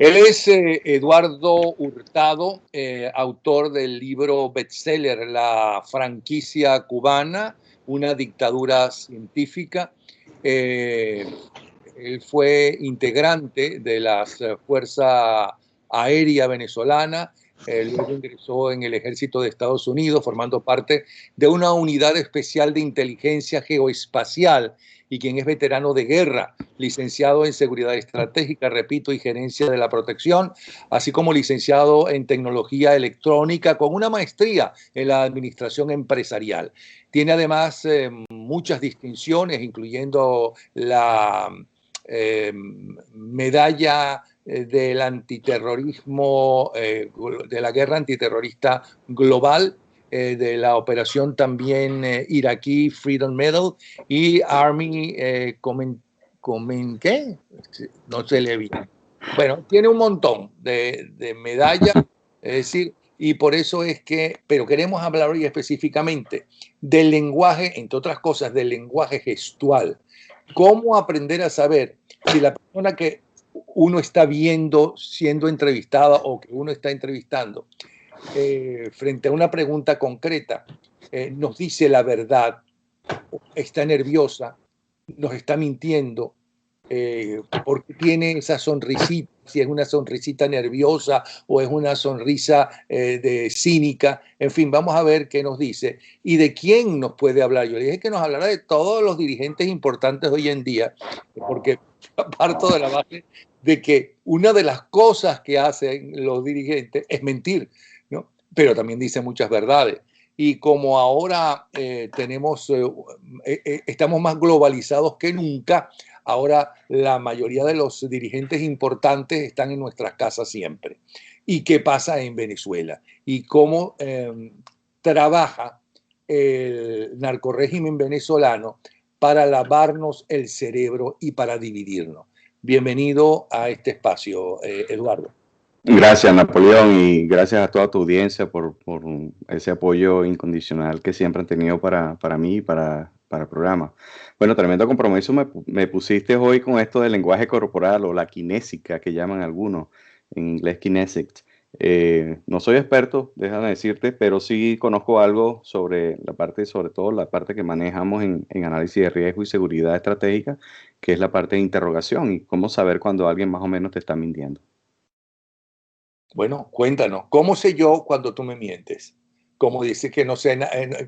Él es Eduardo Hurtado, autor del libro bestseller La franquicia cubana, una dictadura científica. Eh, Él fue integrante de la Fuerza Aérea Venezolana, luego ingresó en el Ejército de Estados Unidos, formando parte de una unidad especial de inteligencia geoespacial y quien es veterano de guerra, licenciado en seguridad estratégica, repito, y gerencia de la protección, así como licenciado en tecnología electrónica con una maestría en la administración empresarial. Tiene además muchas distinciones, incluyendo la medalla del antiterrorismo, de la guerra antiterrorista global, de la operación también iraquí Freedom Medal y Army ¿qué? No se le bien. Bueno, tiene un montón de medallas, es decir, y por eso es que, pero queremos hablar hoy específicamente del lenguaje, entre otras cosas, del lenguaje gestual. Cómo aprender a saber si la persona que uno está viendo siendo entrevistada o que uno está entrevistando frente a una pregunta concreta nos dice la verdad, está nerviosa, nos está mintiendo, porque tiene esa sonrisita, si es una sonrisita nerviosa o es una sonrisa de cínica, en fin, vamos a ver qué nos dice y de quién nos puede hablar. Yo le dije que nos hablará de todos los dirigentes importantes hoy en día, porque parto de la base de que una de las cosas que hacen los dirigentes es mentir, ¿no? Pero también dicen muchas verdades. Y como ahora estamos más globalizados que nunca, ahora la mayoría de los dirigentes importantes están en nuestras casas siempre. ¿Y qué pasa en Venezuela? Y cómo trabaja el narcorrégimen venezolano para lavarnos el cerebro y para dividirnos. Bienvenido a este espacio, Eduardo. Gracias, Napoleón, y gracias a toda tu audiencia por ese apoyo incondicional que siempre han tenido para mí y para el programa. Bueno, tremendo compromiso me pusiste hoy con esto del lenguaje corporal o la kinésica que llaman algunos, en inglés kinesics. No soy experto, déjame decirte, pero sí conozco algo sobre la parte, sobre todo la parte que manejamos en análisis de riesgo y seguridad estratégica, que es la parte de interrogación y cómo saber cuando alguien más o menos te está mintiendo. Bueno, cuéntanos, ¿cómo sé yo cuando tú me mientes? Como dices que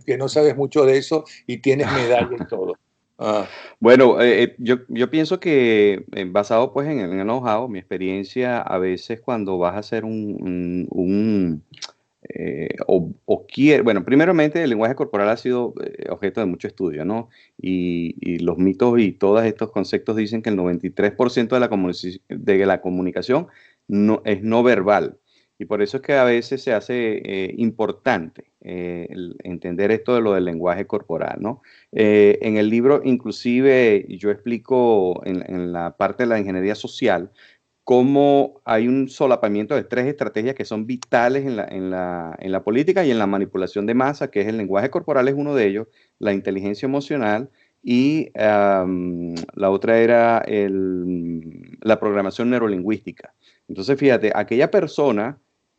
que no sabes mucho de eso y tienes medalla y todo. Ah. Bueno, yo pienso que basado pues en el know-how, mi experiencia, a veces cuando vas a hacer bueno, primeramente el lenguaje corporal ha sido objeto de mucho estudio, ¿no? Y los mitos y todos estos conceptos dicen que el 93% de la comunicación es no verbal. Y por eso es que a veces se hace importante entender esto de lo del lenguaje corporal, ¿no? En el libro, inclusive, yo explico en la parte de la ingeniería social cómo hay un solapamiento de 3 estrategias que son vitales en la política y en la manipulación de masa, que es el lenguaje corporal, es uno de ellos, la inteligencia emocional y la otra era la programación neurolingüística. Entonces, fíjate, aquella persona,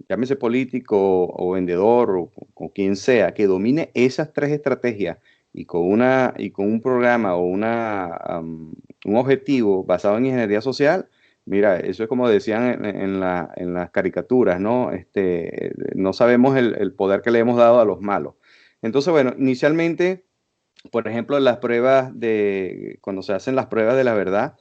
llámese político o vendedor o quien sea, que domine esas 3 estrategias y con un programa o un objetivo basado en ingeniería social, mira, eso es como decían en las caricaturas, ¿no? No sabemos el poder que le hemos dado a los malos. Entonces, bueno, inicialmente, por ejemplo, cuando se hacen las pruebas de la verdad,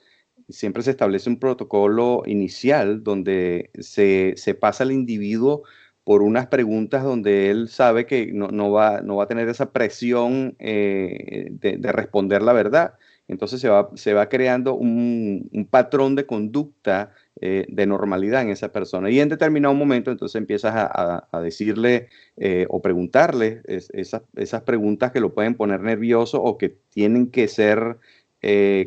siempre se establece un protocolo inicial donde se pasa al individuo por unas preguntas donde él sabe que no va a tener esa presión de responder la verdad. Entonces se va creando un patrón de conducta de normalidad en esa persona. Y en determinado momento entonces empiezas a decirle o preguntarle esas preguntas que lo pueden poner nervioso o que tienen que ser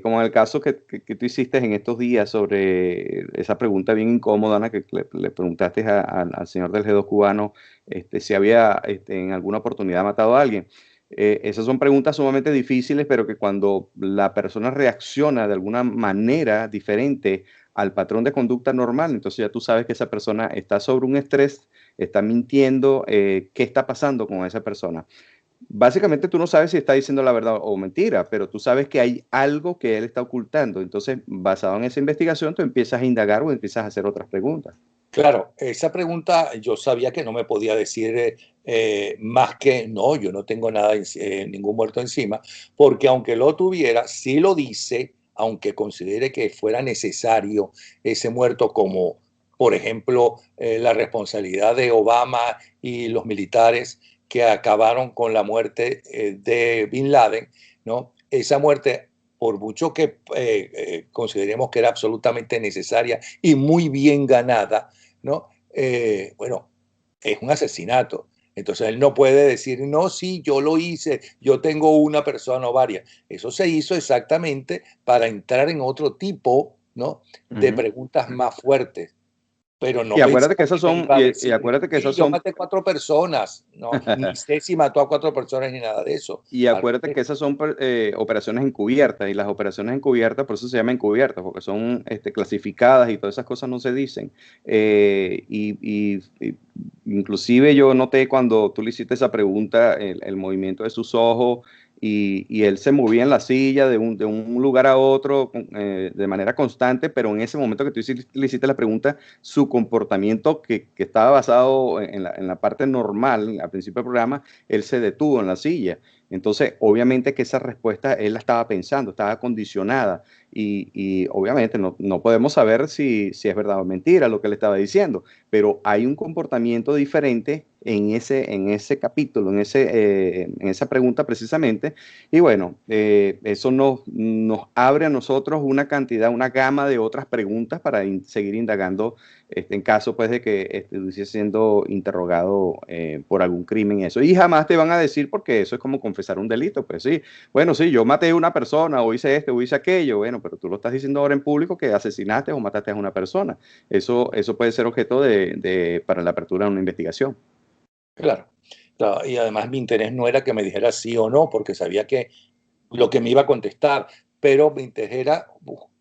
como en el caso que tú hiciste en estos días sobre esa pregunta bien incómoda, Ana, que le preguntaste al señor del G2 cubano si había en alguna oportunidad matado a alguien. Esas son preguntas sumamente difíciles, pero que cuando la persona reacciona de alguna manera diferente al patrón de conducta normal. Entonces ya tú sabes que esa persona está sobre un estrés, está mintiendo, qué está pasando con esa persona. Básicamente tú no sabes si está diciendo la verdad o mentira, pero tú sabes que hay algo que él está ocultando. Entonces, basado en esa investigación, tú empiezas a indagar o empiezas a hacer otras preguntas. Claro, esa pregunta yo sabía que no me podía decir más que no, yo no tengo nada, ningún muerto encima, porque aunque lo tuviera, sí lo dice, aunque considere que fuera necesario ese muerto como, por ejemplo, la responsabilidad de Obama y los militares que acabaron con la muerte de Bin Laden, ¿no? Esa muerte, por mucho que consideremos que era absolutamente necesaria y muy bien ganada, ¿no? Bueno, es un asesinato. Entonces él no puede decir, no, sí, yo lo hice, yo tengo una persona o varias. Eso se hizo exactamente para entrar en otro tipo, ¿no?, de Ujú. preguntas más fuertes. Pero Y no acuérdate que pensaba que esas me son, iba a y decir, acuérdate que sí, esas yo son maté 4 personas. No, ni sé si mató a 4 personas ni nada de eso. Y Al acuérdate revés. que esas son operaciones encubiertas, y las operaciones encubiertas, por eso se llaman encubiertas, porque son clasificadas y todas esas cosas no se dicen. Inclusive yo noté cuando tú le hiciste esa pregunta, el movimiento de sus ojos, y él se movía en la silla de un lugar a otro de manera constante, pero en ese momento que tú le hiciste la pregunta, su comportamiento que estaba basado en la parte normal al principio del programa, él se detuvo en la silla. Entonces, obviamente que esa respuesta él la estaba pensando, estaba condicionada, y obviamente no podemos saber si es verdad o mentira lo que le estaba diciendo, pero hay un comportamiento diferente en ese capítulo, en esa pregunta precisamente, y bueno, eso nos abre a nosotros una cantidad, una gama de otras preguntas para seguir indagando en caso pues de que estuviese siendo interrogado por algún crimen y eso. Y jamás te van a decir, porque eso es como confesar un delito, pues sí, bueno, sí, yo maté a una persona o hice esto o hice aquello, bueno, pero tú lo estás diciendo ahora en público que asesinaste o mataste a una persona. Eso puede ser objeto para la apertura de una investigación. Claro, claro. Y además mi interés no era que me dijera sí o no, porque sabía que lo que me iba a contestar, pero me interesa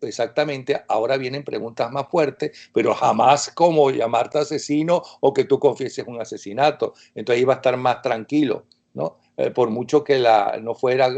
exactamente, ahora vienen preguntas más fuertes, pero jamás como llamarte asesino o que tú confieses un asesinato. Entonces iba a estar más tranquilo, ¿no? Por mucho que no fuera,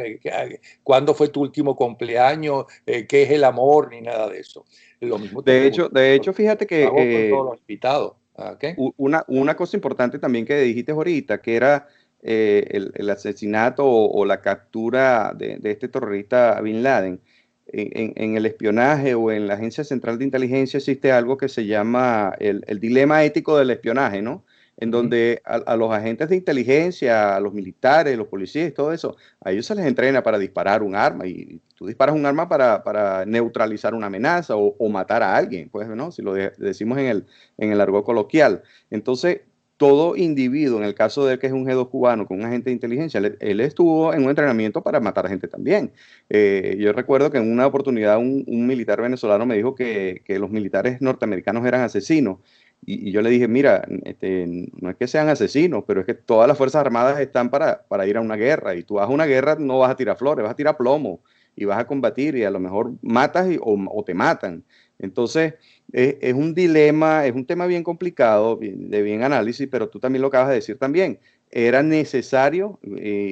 ¿cuándo fue tu último cumpleaños? ¿Qué es el amor? Ni nada de eso. Lo mismo te pregunto, De hecho, fíjate lo que hago con todos los invitados. ¿Ok? una cosa importante también que dijiste ahorita, que era el asesinato o la captura de este terrorista Bin Laden. En el espionaje o en la Agencia Central de Inteligencia existe algo que se llama el dilema ético del espionaje, ¿no? En Ujú. donde a los agentes de inteligencia, a los militares, los policías y todo eso, a ellos se les entrena para disparar un arma, y tú disparas un arma para neutralizar una amenaza o matar a alguien, pues, ¿no? Si lo decimos en el argot coloquial. Entonces, todo individuo, en el caso de que es un G2 cubano con un agente de inteligencia, él estuvo en un entrenamiento para matar gente también. Yo recuerdo que en una oportunidad un militar venezolano me dijo que los militares norteamericanos eran asesinos. Y yo le dije, mira, no es que sean asesinos, pero es que todas las Fuerzas Armadas están para ir a una guerra. Y tú vas a una guerra, no vas a tirar flores, vas a tirar plomo y vas a combatir, y a lo mejor matas o te matan. Entonces, es un dilema, es un tema bien complicado, de bien análisis, pero tú también lo acabas de decir también. Era necesario,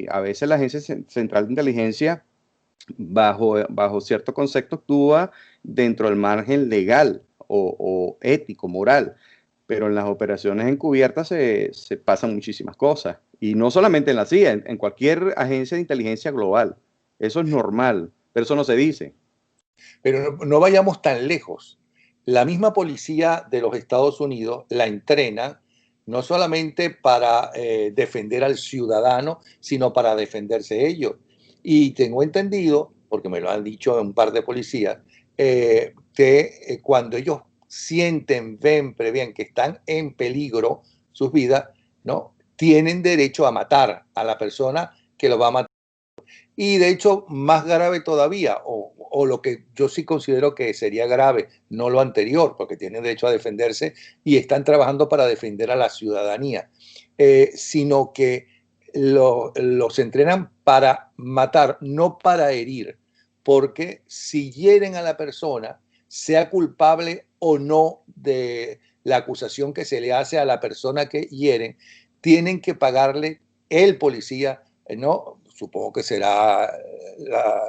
a veces la Agencia Central de Inteligencia, bajo cierto concepto, actúa dentro del margen legal o ético, moral, pero en las operaciones encubiertas se pasan muchísimas cosas. Y no solamente en la CIA, en cualquier agencia de inteligencia global. Eso es normal, pero eso no se dice. Pero no vayamos tan lejos. La misma policía de los Estados Unidos la entrena no solamente para defender al ciudadano, sino para defenderse ellos. Y tengo entendido, porque me lo han dicho un par de policías, que cuando ellos sienten, ven, prevén que están en peligro sus vidas, ¿no?, tienen derecho a matar a la persona que lo va a matar. Y de hecho, más grave todavía, o lo que yo sí considero que sería grave, no lo anterior, porque tienen derecho a defenderse y están trabajando para defender a la ciudadanía, sino que los entrenan para matar, no para herir, porque si hieren a la persona, sea culpable o no de la acusación que se le hace a la persona que hieren, tienen que pagarle el policía, ¿no? Supongo que será la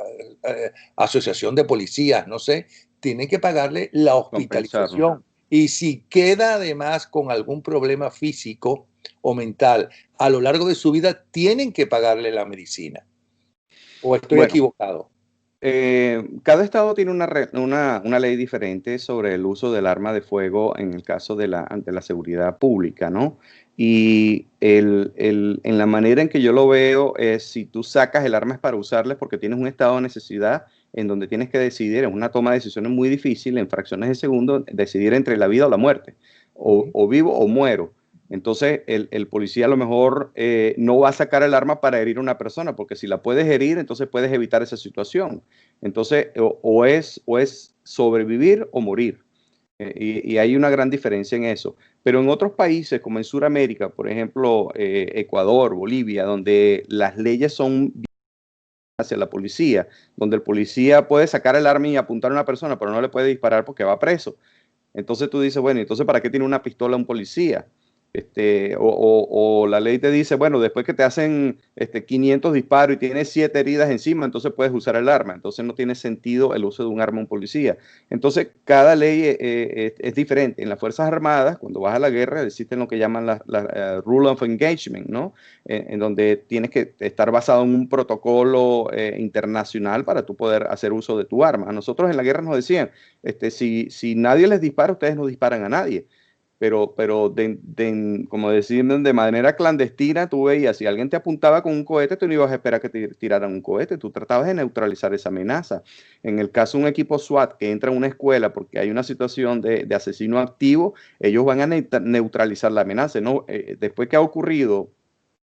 asociación de policías, no sé, tienen que pagarle la compensarlo. hospitalización. Y si queda además con algún problema físico o mental a lo largo de su vida, tienen que pagarle la medicina. ¿O estoy Bueno, equivocado? cada estado tiene una ley diferente sobre el uso del arma de fuego en el caso de la seguridad pública, ¿no? Y en la manera en que yo lo veo es si tú sacas el arma es para usarla es porque tienes un estado de necesidad en donde tienes que decidir, es una toma de decisiones muy difícil, en fracciones de segundo, decidir entre la vida o la muerte, o vivo o muero. Entonces, el policía a lo mejor no va a sacar el arma para herir a una persona, porque si la puedes herir, entonces puedes evitar esa situación. Entonces, o es sobrevivir o morir. Y hay una gran diferencia en eso. Pero en otros países, como en Sudamérica, por ejemplo, Ecuador, Bolivia, donde las leyes son hacia la policía, donde el policía puede sacar el arma y apuntar a una persona, pero no le puede disparar porque va preso. Entonces tú dices, bueno, entonces ¿para qué tiene una pistola un policía? O la ley te dice, bueno, después que te hacen 500 disparos y tienes 7 heridas encima, entonces puedes usar el arma. Entonces no tiene sentido el uso de un arma a un policía. Entonces cada ley es diferente. En las Fuerzas Armadas, cuando vas a la guerra, existen lo que llaman la Rule of Engagement, ¿no? En donde tienes que estar basado en un protocolo internacional para tú poder hacer uso de tu arma. A nosotros en la guerra nos decían, si nadie les dispara, ustedes no disparan a nadie. Pero como decir, de manera clandestina, tú veías, si alguien te apuntaba con un cohete, tú no ibas a esperar que te tiraran un cohete, tú tratabas de neutralizar esa amenaza. En el caso de un equipo SWAT que entra a una escuela porque hay una situación de asesino activo, ellos van a neutralizar la amenaza, ¿no? Después que ha ocurrido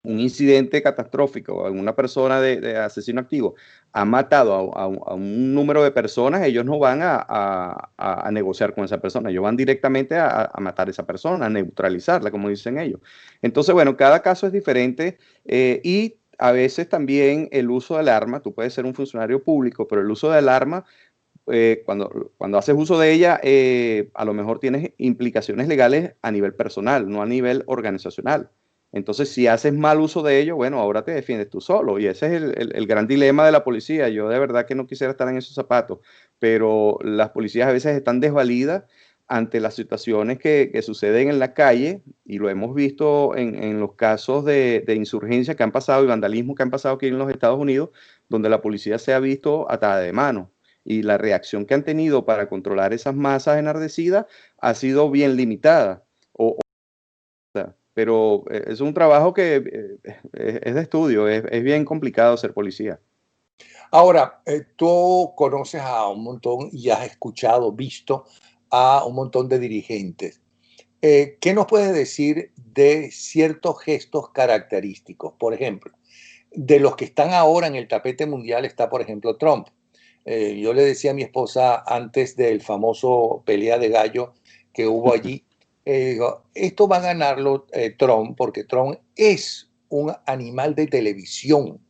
un incidente catastrófico, alguna persona de asesino activo ha matado a un número de personas, ellos no van a negociar con esa persona, ellos van directamente a matar a esa persona, a neutralizarla, como dicen ellos. Entonces, bueno, cada caso es diferente y a veces también el uso del arma, tú puedes ser un funcionario público, pero el uso del arma cuando haces uso de ella, a lo mejor tienes implicaciones legales a nivel personal, no a nivel organizacional. Entonces, si haces mal uso de ello, bueno, ahora te defiendes tú solo. Y ese es el gran dilema de la policía. Yo de verdad que no quisiera estar en esos zapatos, pero las policías a veces están desvalidas ante las situaciones que suceden en la calle, y lo hemos visto en los casos de insurgencia que han pasado y vandalismo que han pasado aquí en los Estados Unidos, donde la policía se ha visto atada de mano y la reacción que han tenido para controlar esas masas enardecidas ha sido bien limitada. Pero es un trabajo que es de estudio, es bien complicado ser policía. Ahora, tú conoces a un montón y has escuchado, visto a un montón de dirigentes. ¿Qué nos puedes decir de ciertos gestos característicos? Por ejemplo, de los que están ahora en el tapete mundial está, por ejemplo, Trump. Yo le decía a mi esposa antes del famoso pelea de gallo que hubo allí, digo, esto va a ganarlo Trump porque Trump es un animal de televisión,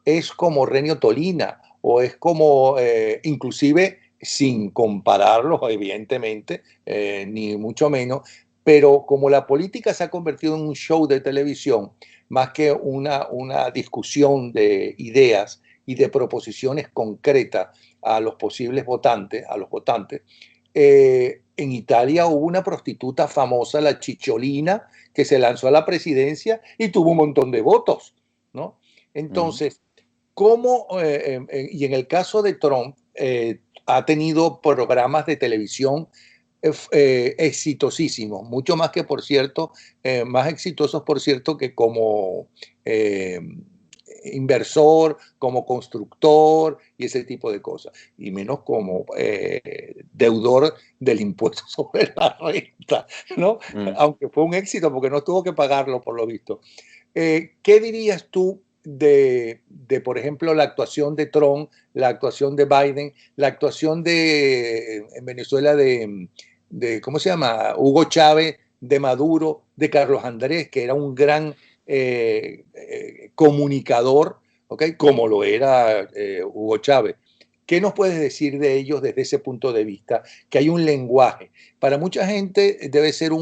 es como Renio Tolina o es como, inclusive sin compararlos, evidentemente, ni mucho menos, pero como la política se ha convertido en un show de televisión, más que una discusión de ideas y de proposiciones concretas a los posibles votantes, a los votantes, en Italia hubo una prostituta famosa, la Cicciolina, que se lanzó a la presidencia y tuvo un montón de votos, ¿no? Ujú. Entonces, ¿cómo, y en el caso de Trump, ha tenido programas de televisión exitosísimos, mucho más que, por cierto, más exitosos, por cierto, que como eh, inversor, como constructor y ese tipo de cosas, y menos como deudor del impuesto sobre la renta, ¿no? Mm. Aunque fue un éxito porque no tuvo que pagarlo por lo visto. ¿Qué dirías tú por ejemplo, la actuación de Trump, la actuación de Biden, la actuación en Venezuela ¿cómo se llama? Hugo Chávez, de Maduro, de Carlos Andrés, que era un gran comunicador, ¿ok? Como lo era Hugo Chávez. ¿Qué nos puedes decir de ellos desde ese punto de vista? Que hay un lenguaje. Para mucha gente debe ser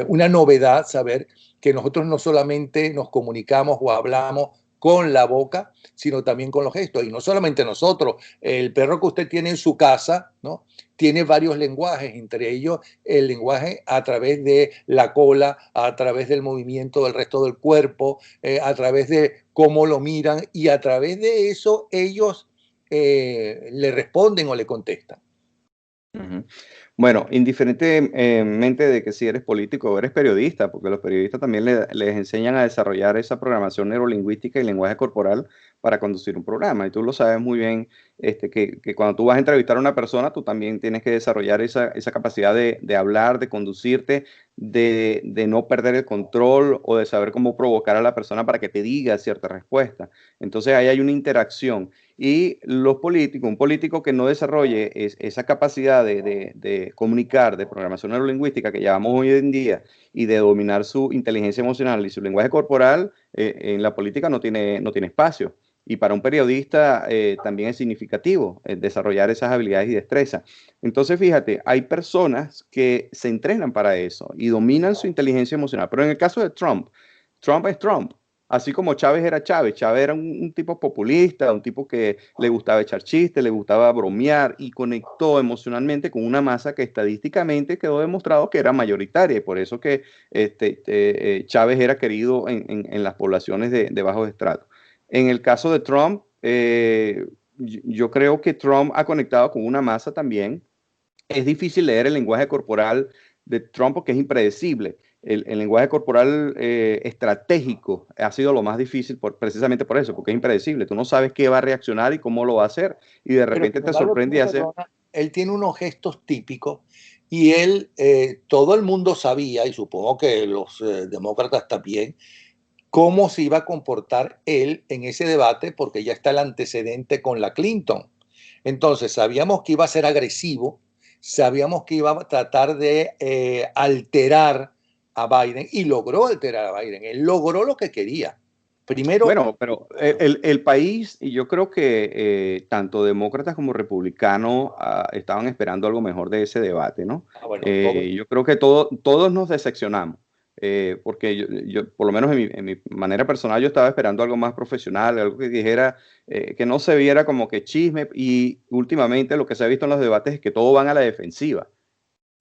una novedad saber que nosotros no solamente nos comunicamos o hablamos con la boca, sino también con los gestos. Y no solamente nosotros, el perro que usted tiene en su casa, ¿no? Tiene varios lenguajes, entre ellos el lenguaje a través de la cola, a través del movimiento del resto del cuerpo, a través de cómo lo miran, y a través de eso ellos le responden o le contestan. Ujú. Bueno, indiferentemente de que si eres político o eres periodista, porque los periodistas también les enseñan a desarrollar esa programación neurolingüística y lenguaje corporal para conducir un programa. Y tú lo sabes muy bien, que cuando tú vas a entrevistar a una persona, tú también tienes que desarrollar esa capacidad de hablar, de conducirte, de no perder el control o de saber cómo provocar a la persona para que te diga cierta respuesta. Entonces ahí hay una interacción. Y los políticos, un político que no desarrolle esa capacidad de comunicar, de programación neurolingüística que llevamos hoy en día y de dominar su inteligencia emocional y su lenguaje corporal, en la política no tiene espacio. Y para un periodista también es significativo desarrollar esas habilidades y destrezas. Entonces, fíjate, hay personas que se entrenan para eso y dominan su inteligencia emocional. Pero en el caso de Trump, Trump es Trump. Así como Chávez era Chávez, Chávez era un tipo populista, un tipo que le gustaba echar chistes, le gustaba bromear y conectó emocionalmente con una masa que estadísticamente quedó demostrado que era mayoritaria y por eso que Chávez era querido en las poblaciones de bajos estratos. En el caso de Trump, yo creo que Trump ha conectado con una masa también. Es difícil leer el lenguaje corporal de Trump porque es impredecible. El lenguaje corporal estratégico ha sido lo más difícil precisamente por eso, porque es impredecible. Tú no sabes qué va a reaccionar y cómo lo va a hacer. Y de Pero repente sin te embargo, sorprende y hace... él tiene unos gestos típicos y él, todo el mundo sabía, y supongo que los demócratas también, cómo se iba a comportar él en ese debate, porque ya está el antecedente con la Clinton. Entonces, sabíamos que iba a ser agresivo, sabíamos que iba a tratar de alterar a Biden y logró alterar a Biden. Él logró lo que quería. Primero, Bueno, pero el país, y yo creo que tanto demócratas como republicanos estaban esperando algo mejor de ese debate, ¿no? bueno, todo, Yo creo que todos nos decepcionamos, porque por lo menos en mi manera personal, yo estaba esperando algo más profesional, algo que dijera, que no se viera como que chisme, y últimamente lo que se ha visto en los debates es que todos van a la defensiva.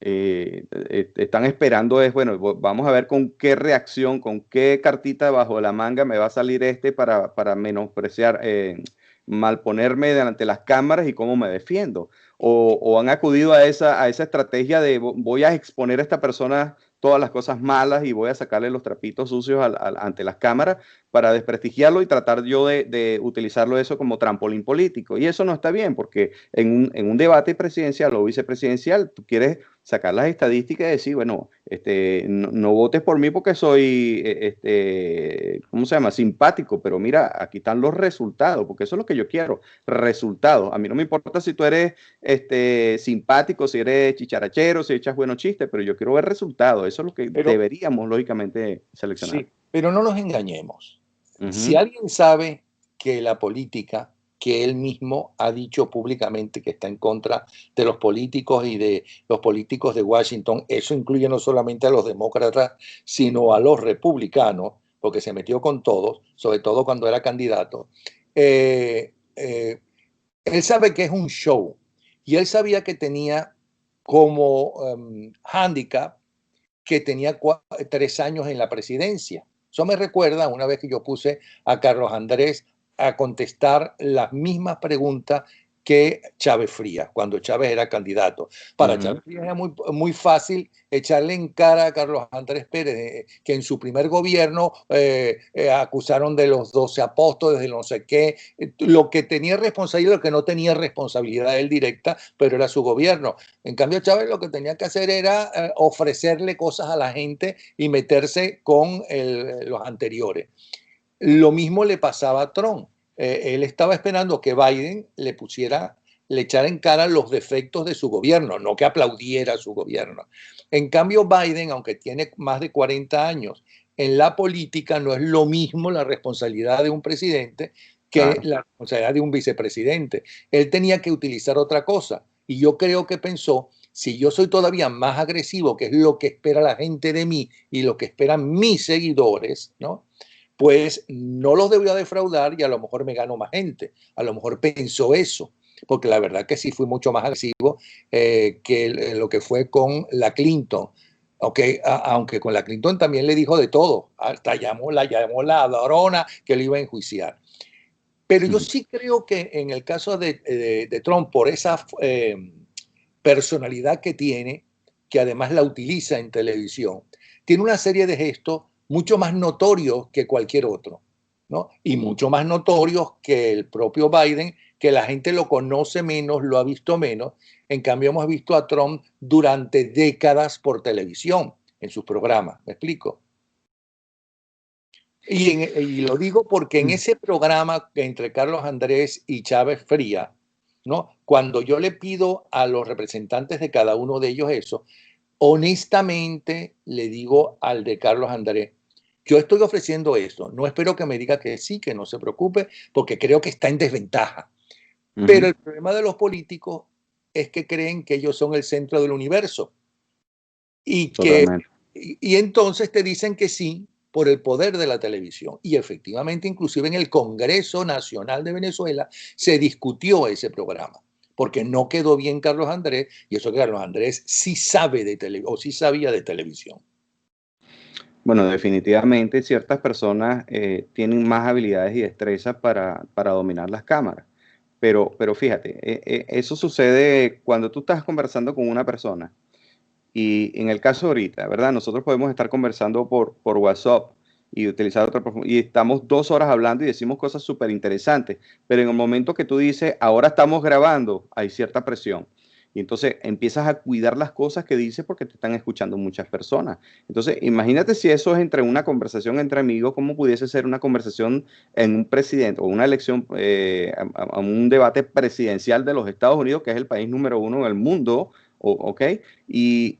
Están esperando es, bueno, vamos a ver con qué reacción, con qué cartita bajo la manga me va a salir para menospreciar, malponerme delante de las cámaras y cómo me defiendo. O han acudido a esa estrategia de voy a exponer a esta persona todas las cosas malas y voy a sacarle los trapitos sucios ante las cámaras para desprestigiarlo y tratar yo de utilizarlo eso como trampolín político. Y eso no está bien porque en un debate presidencial o vicepresidencial tú quieres sacar las estadísticas y decir, bueno, no votes por mí porque soy, ¿cómo se llama? Simpático, pero mira, aquí están los resultados, porque eso es lo que yo quiero, resultados. A mí no me importa si tú eres simpático, si eres chicharachero, si echas buenos chistes, pero yo quiero ver resultados. Eso es lo que pero deberíamos, lógicamente, seleccionar. sí, pero no nos engañemos. Si Ujú. alguien sabe que la política, que él mismo ha dicho públicamente que está en contra de los políticos y de los políticos de Washington, eso incluye no solamente a los demócratas, sino a los republicanos, porque se metió con todos, sobre todo cuando era candidato. eh, eh, Él sabe que es un show y él sabía que tenía como handicap que tenía 3 años en la presidencia. Eso me recuerda una vez que yo puse a Carlos Andrés a contestar las mismas preguntas que Chávez Frías, cuando Chávez era candidato. Para Ujú. Chávez Frías era muy fácil echarle en cara a Carlos Andrés Pérez que en su primer gobierno acusaron de los 12 apóstoles, de no sé qué, lo que tenía responsabilidad, lo que no tenía responsabilidad él directa, pero era su gobierno. En cambio, Chávez lo que tenía que hacer era ofrecerle cosas a la gente y meterse con los anteriores. Lo mismo le pasaba a Trump. Él estaba esperando que Biden le echara en cara los defectos de su gobierno, no que aplaudiera su gobierno. En cambio, Biden, aunque tiene más de 40 años en la política, no es lo mismo la responsabilidad de un presidente que la responsabilidad de un vicepresidente. Él tenía que utilizar otra cosa. Y yo creo que pensó, si yo soy todavía más agresivo, que es lo que espera la gente de mí y lo que esperan mis seguidores, ¿no? Pues no los debía defraudar y a lo mejor me gano más gente. A lo mejor pensó eso, porque la verdad que sí fui mucho más agresivo que lo que fue con la Clinton. Okay, aunque con la Clinton también le dijo de todo, hasta la llamó ladrona que lo iba a enjuiciar. Pero yo sí creo que en el caso de Trump, por esa personalidad que tiene, que además la utiliza en televisión, tiene una serie de gestos mucho más notorios que cualquier otro, ¿no? Y mucho más notorios que el propio Biden, que la gente lo conoce menos, lo ha visto menos. En cambio, hemos visto a Trump durante décadas por televisión, en sus programas. ¿Me explico? Y lo digo porque en ese programa entre Carlos Andrés y Chávez Fría, ¿no? Cuando yo le pido a los representantes de cada uno de ellos eso, honestamente le digo al de Carlos Andrés, yo estoy ofreciendo esto, no espero que me diga que sí, que no se preocupe, porque creo que está en desventaja. Pero el problema de los políticos es que creen que ellos son el centro del universo y entonces te dicen que sí por el poder de la televisión. Y efectivamente, inclusive en el Congreso Nacional de Venezuela se discutió ese programa, porque no quedó bien Carlos Andrés, y eso que Carlos Andrés sí sabe de televisión, o sí sabía de televisión. Bueno, definitivamente ciertas personas tienen más habilidades y destrezas para dominar las cámaras. Pero fíjate, eso sucede cuando tú estás conversando con una persona. Y en el caso ahorita, ¿verdad? Nosotros podemos estar conversando por WhatsApp y utilizar y estamos 2 horas hablando y decimos cosas súper interesantes, pero en el momento que tú dices, ahora estamos grabando, hay cierta presión. Y entonces empiezas a cuidar las cosas que dices porque te están escuchando muchas personas. Entonces, imagínate si eso es entre una conversación entre amigos, ¿cómo pudiese ser una conversación en un presidente o una elección, a un debate presidencial de los Estados Unidos, que es el país número 1 en el mundo, ¿ok? Y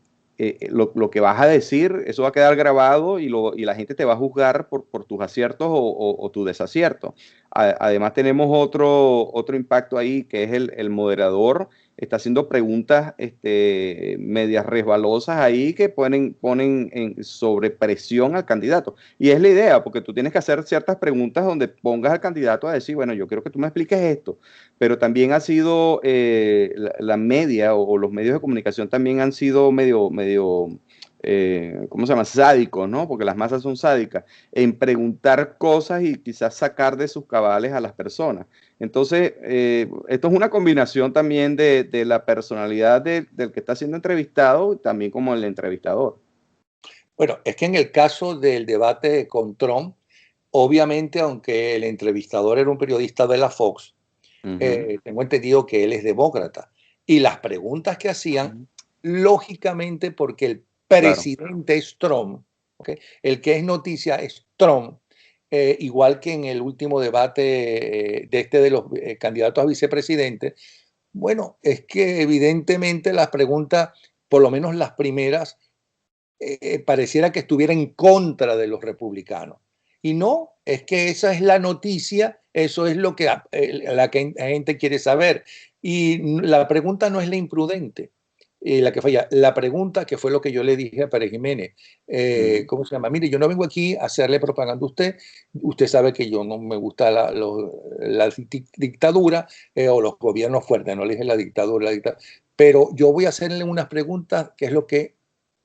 lo que vas a decir, eso va a quedar grabado y la gente te va a juzgar por tus aciertos o tu desacierto. Además tenemos otro impacto ahí, que es el moderador está haciendo preguntas medias resbalosas ahí que ponen sobre presión al candidato. Y es la idea, porque tú tienes que hacer ciertas preguntas donde pongas al candidato a decir, bueno, yo quiero que tú me expliques esto, pero también ha sido la media o los medios de comunicación también han sido medio ¿cómo se llama? Sádicos, ¿no? Porque las masas son sádicas, en preguntar cosas y quizás sacar de sus cabales a las personas. Entonces, esto es una combinación también de la personalidad del que está siendo entrevistado, también como el entrevistador. Bueno, es que en el caso del debate con Trump, obviamente, aunque el entrevistador era un periodista de la Fox, tengo entendido que él es demócrata. Y las preguntas que hacían, lógicamente, porque el presidente es Trump, ¿okay? El que es noticia es Trump, igual que en el último debate de los candidatos a vicepresidente. Bueno, es que evidentemente las preguntas, por lo menos las primeras, pareciera que estuviera en contra de los republicanos. Y no, es que esa es la noticia, eso es lo que la gente quiere saber. Y la pregunta no es la imprudente, la que falla. La pregunta, que fue lo que yo le dije a Pérez Jiménez, ¿cómo se llama? Mire, yo no vengo aquí a hacerle propaganda a usted. Usted sabe que yo no me gusta la dictadura o los gobiernos fuertes, no le dije la dictadura, pero yo voy a hacerle unas preguntas, que es lo que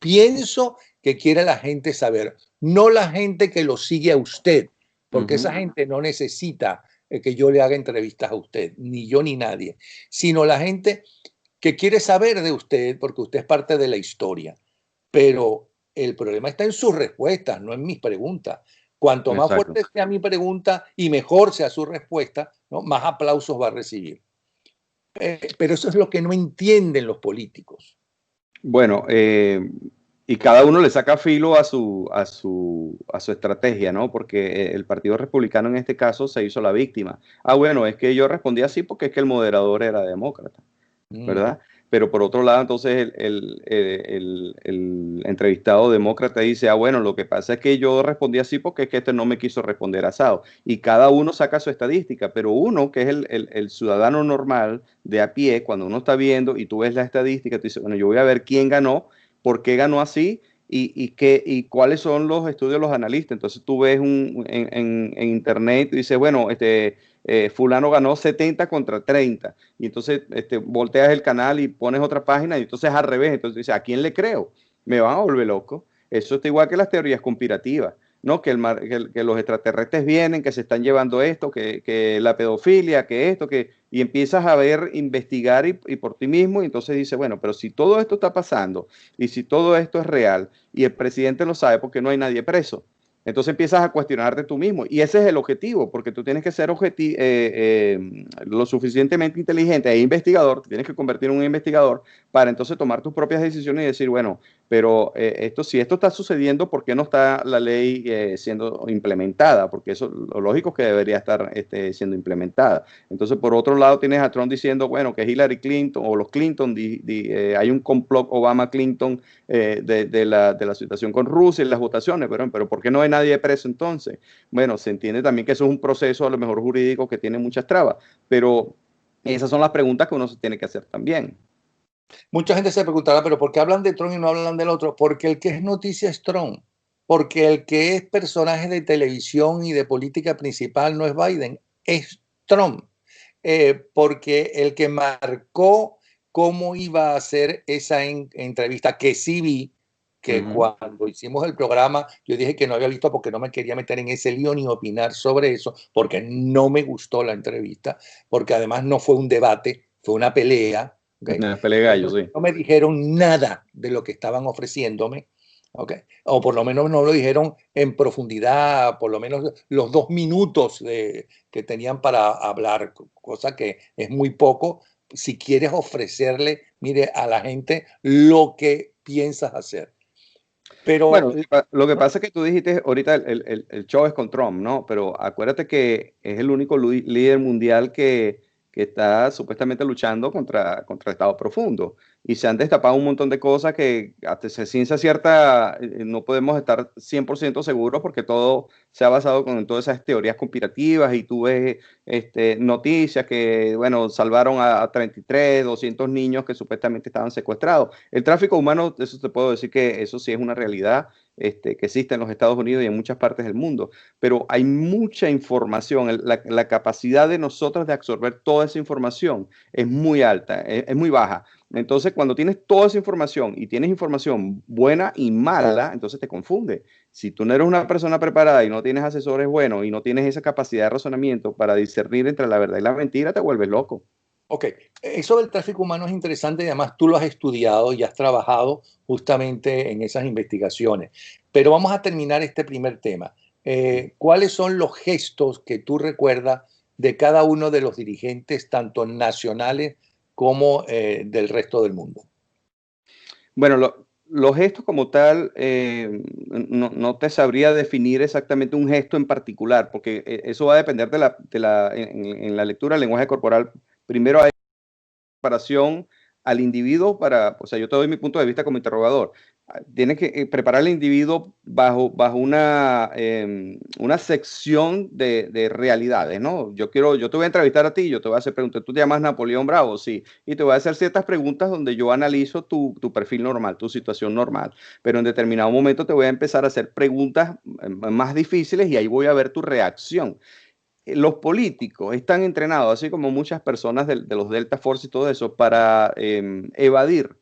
pienso que quiere la gente saber, no la gente que lo sigue a usted, porque esa gente no necesita que yo le haga entrevistas a usted, ni yo ni nadie, sino la gente que quiere saber de usted, porque usted es parte de la historia. Pero el problema está en sus respuestas, no en mis preguntas. Cuanto más Exacto. fuerte sea mi pregunta y mejor sea su respuesta, ¿no? Más aplausos va a recibir. Pero eso es lo que no entienden los políticos. Bueno, y cada uno le saca filo a su estrategia, ¿no? Porque el Partido Republicano en este caso se hizo la víctima. Ah, bueno, es que yo respondí así porque es que el moderador era demócrata. Mm. ¿verdad? Pero por otro lado, entonces el entrevistado demócrata dice, ah, bueno, lo que pasa es que yo respondí así porque es que este no me quiso responder asado. Y cada uno saca su estadística, pero uno, que es el ciudadano normal de a pie, cuando uno está viendo y tú ves la estadística, tú dices, bueno, yo voy a ver quién ganó, por qué ganó así. Y cuáles son los estudios de los analistas. Entonces tú ves en internet y dices, bueno, fulano ganó 70 contra 30 y entonces volteas el canal y pones otra página y entonces al revés, entonces dices, ¿a quién le creo? Me van a volver loco. Eso está igual que las teorías conspirativas, ¿no? Que los extraterrestres vienen, que se están llevando esto, que la pedofilia, que esto, y empiezas a ver, investigar y por ti mismo, y entonces dices, bueno, pero si todo esto está pasando y si todo esto es real y el presidente lo sabe, ¿porque no hay nadie preso? Entonces empiezas a cuestionarte tú mismo. Y ese es el objetivo, porque tú tienes que ser lo suficientemente inteligente e investigador, te tienes que convertir en un investigador para entonces tomar tus propias decisiones y decir, bueno, pero si esto está sucediendo, ¿por qué no está la ley siendo implementada? Porque eso lo lógico es que debería estar siendo implementada. Entonces, por otro lado, tienes a Trump diciendo, bueno, que Hillary Clinton o los Clinton, hay un complot Obama-Clinton de la situación con Rusia y las votaciones, pero ¿por qué no hay nadie preso entonces? Bueno, se entiende también que eso es un proceso a lo mejor jurídico que tiene muchas trabas, pero esas son las preguntas que uno se tiene que hacer también. Mucha gente se preguntará, pero ¿por qué hablan de Trump y no hablan del otro? Porque el que es noticia es Trump. Porque el que es personaje de televisión y de política principal no es Biden, es Trump. Porque el que marcó cómo iba a ser esa entrevista, que sí vi, que cuando hicimos el programa, yo dije que no había visto porque no me quería meter en ese lío ni opinar sobre eso, porque no me gustó la entrevista, porque además no fue un debate, fue una pelea. ¿Okay? Pelea gallo, Entonces, sí. no me dijeron nada de lo que estaban ofreciéndome, ¿okay? O por lo menos no lo dijeron en profundidad, por lo menos los 2 minutos que tenían para hablar, cosa que es muy poco si quieres ofrecerle, mire, a la gente lo que piensas hacer. Pero, Bueno, lo que pasa es que tú dijiste ahorita el show es con Trump, ¿no? Pero acuérdate que es el único líder mundial que está supuestamente luchando contra el Estado profundo. Y se han destapado un montón de cosas que hasta ciencia cierta no podemos estar 100% seguros porque todo se ha basado con todas esas teorías conspirativas y tú ves noticias que, bueno, salvaron a 33, 200 niños que supuestamente estaban secuestrados. El tráfico humano, eso te puedo decir que eso sí es una realidad que existe en los Estados Unidos y en muchas partes del mundo, pero hay mucha información, la capacidad de nosotros de absorber toda esa información es muy alta, es muy baja. Entonces, cuando tienes toda esa información y tienes información buena y mala, entonces te confunde. Si tú no eres una persona preparada y no tienes asesores buenos y no tienes esa capacidad de razonamiento para discernir entre la verdad y la mentira, te vuelves loco. ok, eso del tráfico humano es interesante y además tú lo has estudiado y has trabajado justamente en esas investigaciones. Pero vamos a terminar este primer tema. ¿Cuáles son los gestos que tú recuerdas de cada uno de los dirigentes, tanto nacionales como del resto del mundo? Bueno, los gestos como tal, no te sabría definir exactamente un gesto en particular, porque eso va a depender en la lectura del lenguaje corporal. Primero hay preparación al individuo o sea, yo te doy mi punto de vista como interrogador. Tienes que preparar al individuo bajo una sección de realidades, ¿no? Yo te voy a entrevistar a ti, yo te voy a hacer preguntas. ¿Tú te llamas Napoleón Bravo? Sí. Y te voy a hacer ciertas preguntas donde yo analizo tu perfil normal, tu situación normal. Pero en determinado momento te voy a empezar a hacer preguntas más difíciles y ahí voy a ver tu reacción. Los políticos están entrenados, así como muchas personas de los Delta Force y todo eso, para evadir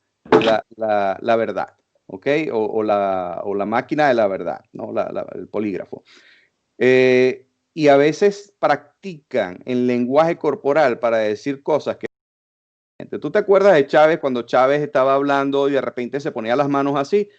la verdad, ¿ok? O la máquina de la verdad, ¿no? El polígrafo. Y a veces practican el lenguaje corporal para decir cosas que... ¿Tú te acuerdas de Chávez cuando Chávez estaba hablando y de repente se ponía las manos así?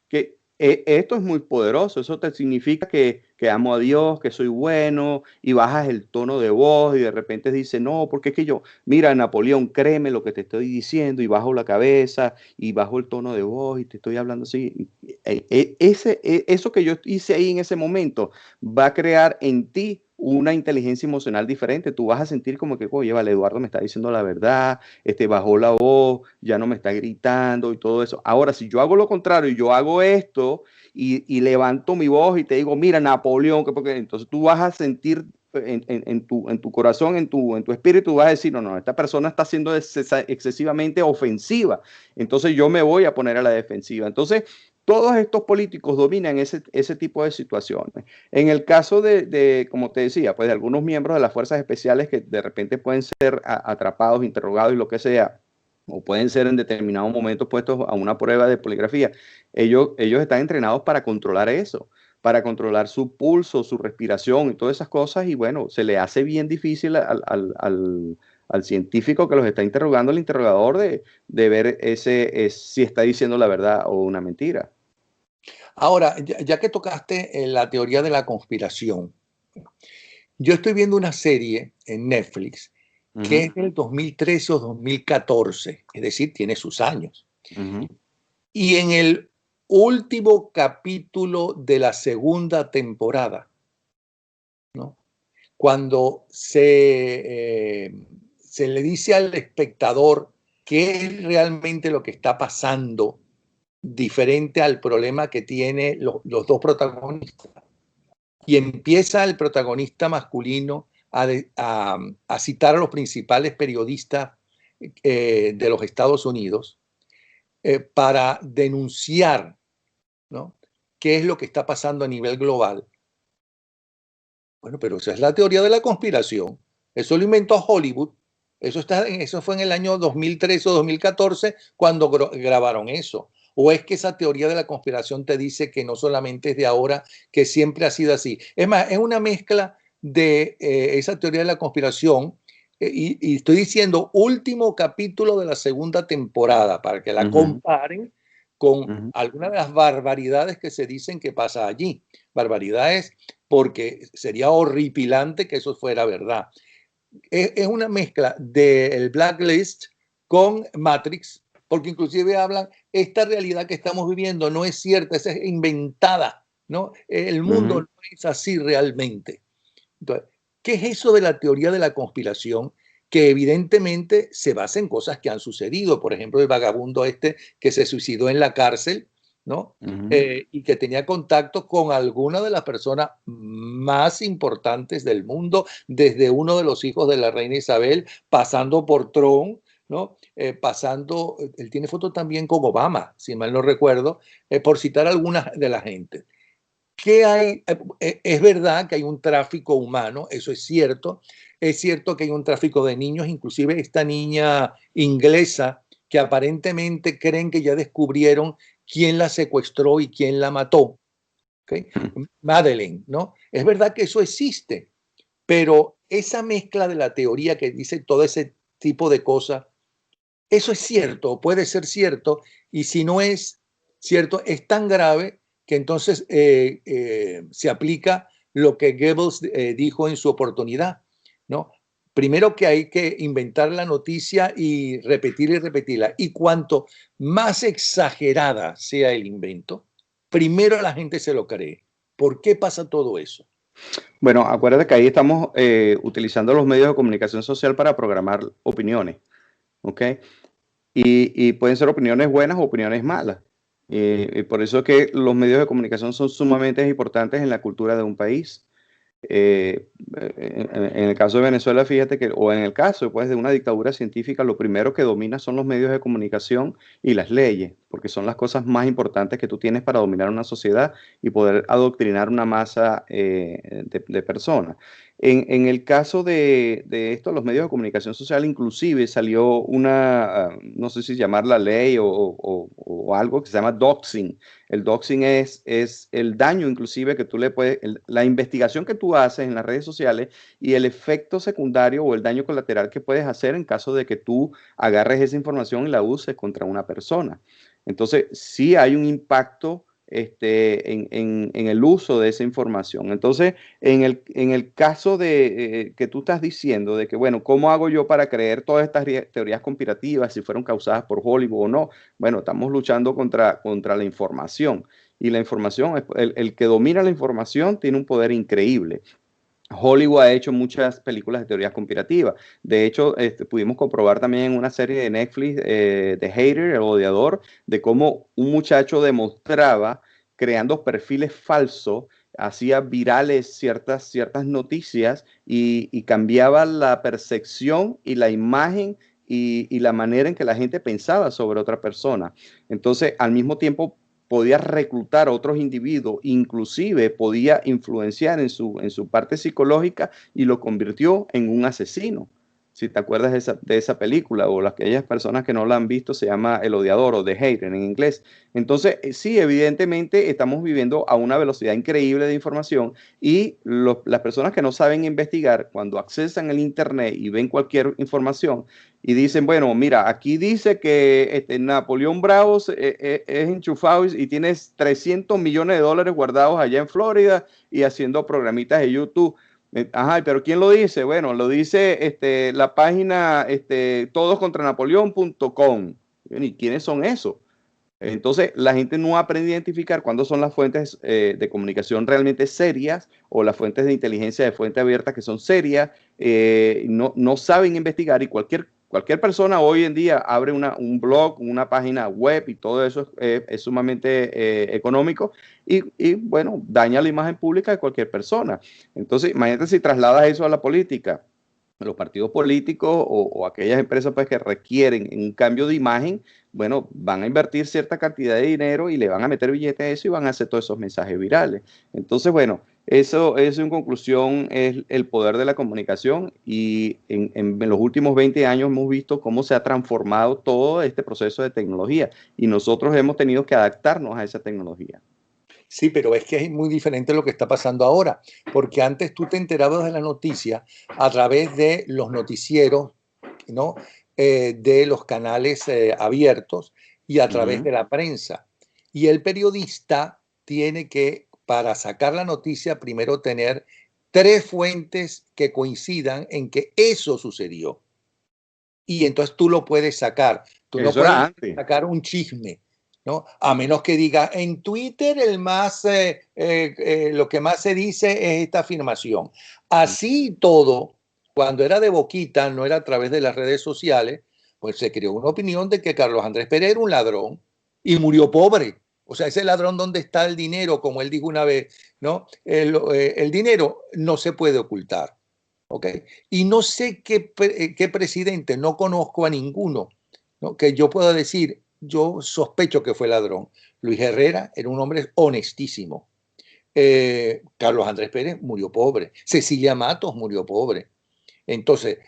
Que esto es muy poderoso, eso te significa que amo a Dios, que soy bueno, y bajas el tono de voz y de repente dices, no, porque es que yo, mira, Napoleón, créeme lo que te estoy diciendo, y bajo la cabeza y bajo el tono de voz y te estoy hablando así. Eso que yo hice ahí en ese momento va a crear en ti una inteligencia emocional diferente. Tú vas a sentir como que, oye, vale, Eduardo me está diciendo la verdad, bajó la voz, ya no me está gritando y todo eso. Ahora, si yo hago lo contrario, yo hago esto y levanto mi voz y te digo, mira, Napoleón, porque entonces tú vas a sentir en tu corazón, en tu espíritu, vas a decir, no, no, esta persona está siendo excesivamente ofensiva, entonces yo me voy a poner a la defensiva. Entonces, todos estos políticos dominan ese tipo de situaciones. En el caso como te decía, pues de algunos miembros de las fuerzas especiales que de repente pueden ser atrapados, interrogados y lo que sea, o pueden ser en determinados momentos puestos a una prueba de poligrafía, ellos están entrenados para controlar eso, para controlar su pulso, su respiración y todas esas cosas, y bueno, se le hace bien difícil al científico que los está interrogando, al interrogador, de ver si está diciendo la verdad o una mentira. Ahora, ya que tocaste la teoría de la conspiración, yo estoy viendo una serie en Netflix que es del 2013 o 2014, es decir, tiene sus años. Y en el último capítulo de la segunda temporada, ¿no? Cuando se le dice al espectador qué es realmente lo que está pasando, diferente al problema que tienen los dos protagonistas. Y empieza el protagonista masculino a citar a los principales periodistas de los Estados Unidos para denunciar, ¿no?, qué es lo que está pasando a nivel global. Bueno, pero esa es la teoría de la conspiración. Eso lo inventó Hollywood. Eso fue en el año 2013 o 2014 cuando grabaron eso. ¿O es que esa teoría de la conspiración te dice que no solamente es de ahora, que siempre ha sido así? Es más, es una mezcla de esa teoría de la conspiración y estoy diciendo último capítulo de la segunda temporada para que la comparen con algunas de las barbaridades que se dicen que pasa allí. Barbaridades porque sería horripilante que eso fuera verdad. Es una mezcla del Blacklist con Matrix, porque inclusive hablan, esta realidad que estamos viviendo no es cierta, es inventada, ¿no? El mundo no es así realmente. Entonces, ¿qué es eso de la teoría de la conspiración? Que evidentemente se basa en cosas que han sucedido. Por ejemplo, el vagabundo que se suicidó en la cárcel, ¿no? Y que tenía contacto con alguna de las personas más importantes del mundo, desde uno de los hijos de la reina Isabel, pasando por Trump, ¿no? Él tiene foto también con Obama, si mal no recuerdo, por citar algunas de la gente. ¿Qué hay? Es verdad que hay un tráfico humano, eso es cierto que hay un tráfico de niños, inclusive esta niña inglesa que aparentemente creen que ya descubrieron quién la secuestró y quién la mató, ¿okay? Madeleine, ¿no? Es verdad que eso existe, pero esa mezcla de la teoría que dice todo ese tipo de cosas, eso es cierto, puede ser cierto, y si no es cierto, es tan grave que entonces se aplica lo que Goebbels dijo en su oportunidad, ¿no? Primero que hay que inventar la noticia y repetirla. Y cuanto más exagerada sea el invento, primero la gente se lo cree. ¿Por qué pasa todo eso? Bueno, acuérdate que ahí estamos utilizando los medios de comunicación social para programar opiniones, ¿ok? Y pueden ser opiniones buenas o opiniones malas. Y por eso es que los medios de comunicación son sumamente importantes en la cultura de un país. En el caso de Venezuela, fíjate que, o en el caso pues, de una dictadura científica, lo primero que domina son los medios de comunicación y las leyes, porque son las cosas más importantes que tú tienes para dominar una sociedad y poder adoctrinar una masa de personas. En el caso de esto, los medios de comunicación social, inclusive salió no sé si llamarla ley o algo que se llama doxing. El doxing es el daño inclusive que tú le puedes, la investigación que tú haces en las redes sociales y el efecto secundario o el daño colateral que puedes hacer en caso de que tú agarres esa información y la uses contra una persona. Entonces, sí hay un impacto en el uso de esa información. Entonces, en el caso de que tú estás diciendo de que, bueno, ¿cómo hago yo para creer todas estas teorías conspirativas, si fueron causadas por Hollywood o no? Bueno, estamos luchando contra la información. Y la información, el que domina la información tiene un poder increíble. Hollywood ha hecho muchas películas de teorías conspirativas. De hecho, pudimos comprobar también en una serie de Netflix, The Hater, el odiador, de cómo un muchacho demostraba, creando perfiles falsos, hacía virales ciertas noticias y cambiaba la percepción y la imagen y la manera en que la gente pensaba sobre otra persona. Entonces, al mismo tiempo, podía reclutar a otros individuos, inclusive podía influenciar en su parte psicológica y lo convirtió en un asesino. Si te acuerdas de esa película, o aquellas personas que no la han visto, se llama El Odiador o The Hater en inglés. Entonces, sí, evidentemente estamos viviendo a una velocidad increíble de información y las personas que no saben investigar, cuando accesan el Internet y ven cualquier información, y dicen, bueno, mira, aquí dice que Napoleón Bravo es enchufado y tienes 300 millones de dólares guardados allá en Florida y haciendo programitas de YouTube. Ajá, pero ¿quién lo dice? Bueno, lo dice la página todoscontranapoleón.com. ¿Y quiénes son esos? Entonces, la gente no aprende a identificar cuándo son las fuentes de comunicación realmente serias o las fuentes de inteligencia de fuente abierta que son serias, no saben investigar y cualquier persona hoy en día abre un blog, una página web y todo eso es sumamente económico bueno, daña la imagen pública de cualquier persona. Entonces, imagínate si trasladas eso a la política. Los partidos políticos o aquellas empresas pues, que requieren un cambio de imagen, bueno, van a invertir cierta cantidad de dinero y le van a meter billetes a eso y van a hacer todos esos mensajes virales. Entonces, bueno, eso en conclusión es el poder de la comunicación y en los últimos 20 años hemos visto cómo se ha transformado todo este proceso de tecnología y nosotros hemos tenido que adaptarnos a esa tecnología. Sí, pero es que es muy diferente lo que está pasando ahora, porque antes tú te enterabas de la noticia a través de los noticieros, ¿no? De los canales abiertos y a través de la prensa. Y el periodista tiene que, para sacar la noticia, primero tener tres fuentes que coincidan en que eso sucedió. Y entonces tú lo puedes sacar. Tú no Eso era puedes antes. sacar un chisme, ¿no? A menos que diga, en Twitter lo que más se dice es esta afirmación. Así todo, cuando era de boquita, no era a través de las redes sociales, pues se creó una opinión de que Carlos Andrés Pérez era un ladrón y murió pobre. O sea, ese ladrón, ¿dónde está el dinero? Como él dijo una vez, ¿no? El dinero no se puede ocultar. ¿Ok? Y no sé qué presidente, no conozco a ninguno, ¿no? Que yo pueda decir, yo sospecho que fue ladrón. Luis Herrera era un hombre honestísimo. Carlos Andrés Pérez murió pobre. Cecilia Matos murió pobre. Entonces,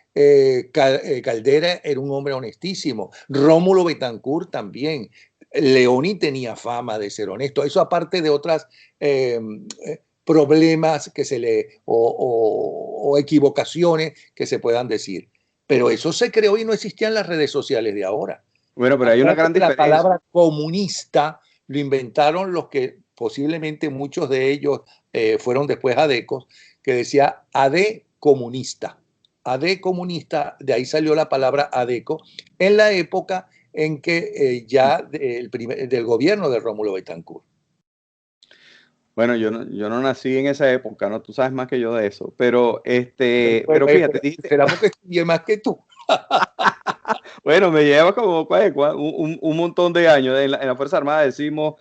Caldera era un hombre honestísimo. Rómulo Betancourt también. Leoni tenía fama de ser honesto. Eso aparte de otras problemas que se le o equivocaciones que se puedan decir. Pero eso se creó y no existían las redes sociales de ahora. Bueno, pero hay una Acuérdate gran que la diferencia. palabra comunista lo inventaron los que posiblemente muchos de ellos fueron después adecos, que decía AD comunista. AD comunista, de ahí salió la palabra ADECO, en la época en que del gobierno de Rómulo Betancourt. Bueno, yo no nací en esa época, ¿no? Tú sabes más que yo de eso. Pero fíjate, dijiste, Será porque estudié más que tú. bueno, me llevas como un montón de años. En la Fuerza Armada decimos,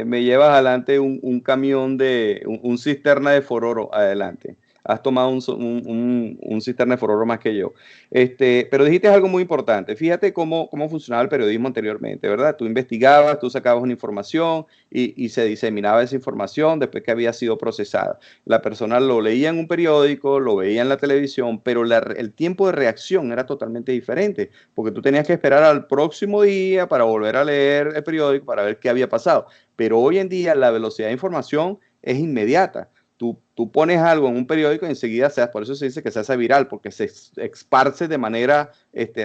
me llevas adelante un camión un cisterna de fororo adelante. Has tomado un cisterna de fororo más que yo. Pero dijiste algo muy importante. Fíjate cómo funcionaba el periodismo anteriormente, ¿verdad? Tú investigabas, tú sacabas una información y se diseminaba esa información después que había sido procesada. La persona lo leía en un periódico, lo veía en la televisión, pero el tiempo de reacción era totalmente diferente, porque tú tenías que esperar al próximo día para volver a leer el periódico para ver qué había pasado. Pero hoy en día la velocidad de información es inmediata. Tú pones algo en un periódico y enseguida, por eso se dice que se hace viral, porque se esparce de manera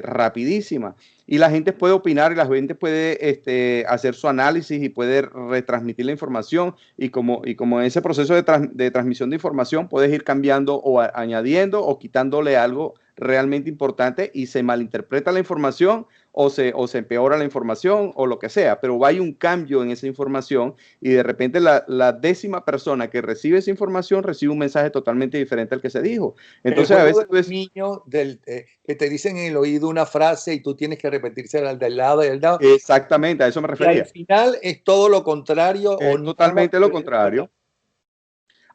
rapidísima. Y la gente puede opinar y la gente puede hacer su análisis y puede retransmitir la información. Y como en ese proceso de transmisión de información, puedes ir cambiando o añadiendo o quitándole algo realmente importante y se malinterpreta la información o se empeora la información o lo que sea, pero hay un cambio en esa información y de repente la 10ª persona que recibe esa información recibe un mensaje totalmente diferente al que se dijo. Entonces a veces del niño que te dicen en el oído una frase y tú tienes que repetírsela al del lado y al lado. Exactamente, a eso me Y al refería. final es todo lo contrario o Es nada totalmente que lo ver, contrario. ¿verdad?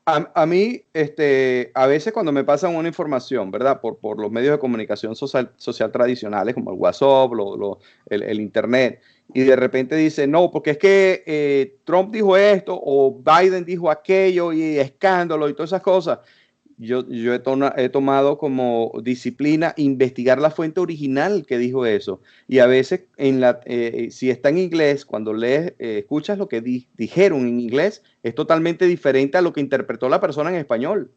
A mí, a veces cuando me pasan una información, ¿verdad? Por los medios de comunicación social tradicionales como el WhatsApp, el Internet, y de repente dice, no, porque es que Trump dijo esto o Biden dijo aquello y escándalo y todas esas cosas. Yo he tomado como disciplina investigar la fuente original que dijo eso. Y a veces, si está en inglés, cuando lees, escuchas lo que dijeron en inglés, es totalmente diferente a lo que interpretó la persona en español.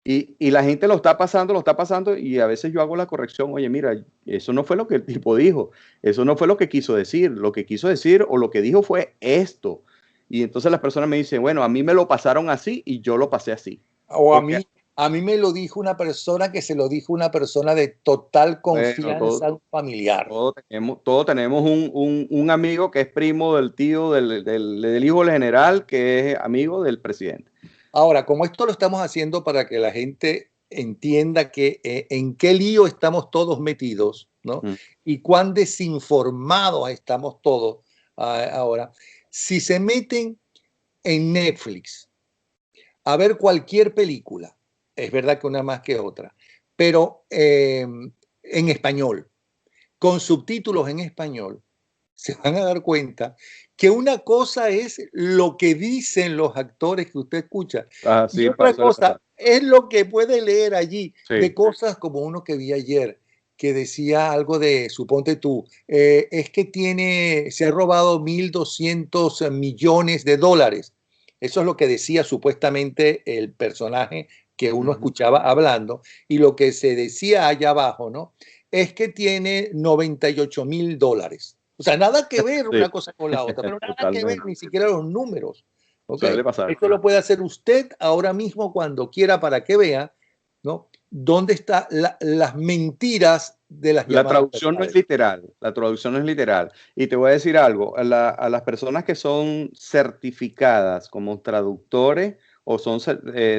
Y la gente lo está pasando, y a veces yo hago la corrección. Oye, mira, eso no fue lo que el tipo dijo. Eso no fue lo que quiso decir. Lo que quiso decir o lo que dijo fue esto. Y entonces las personas me dicen, bueno, a mí me lo pasaron así y yo lo pasé así. O Porque a mí me lo dijo una persona que se lo dijo una persona de total bueno, confianza, un familiar. todos tenemos un amigo que es primo del tío del hijo del general, que es amigo del presidente. Ahora, como esto lo estamos haciendo para que la gente entienda que en qué lío estamos todos metidos, ¿no? Mm. Y cuán desinformados estamos todos ahora. Si se meten en Netflix a ver cualquier película, es verdad que una más que otra, pero en español, con subtítulos en español, se van a dar cuenta que una cosa es lo que dicen los actores que usted escucha y Sí, otra suele pasar. cosa es lo que puede leer allí de Sí. cosas como uno que vi ayer que decía algo de, suponte tú, es que se ha robado 1.200 millones de dólares. Eso es lo que decía supuestamente el personaje que uno escuchaba hablando y lo que se decía allá abajo, ¿no? Es que tiene 98.000 dólares. O sea, nada que ver Sí, una cosa con la otra, pero nada que ver, totalmente. ni siquiera los números. ¿Ok? Suele pasar. Esto lo puede hacer usted ahora mismo cuando quiera para que vea, ¿no? ¿Dónde están las mentiras de las La llamadas traducción no es verdades? literal, la traducción no es literal. Y te voy a decir algo, a las personas que son certificadas como traductores o son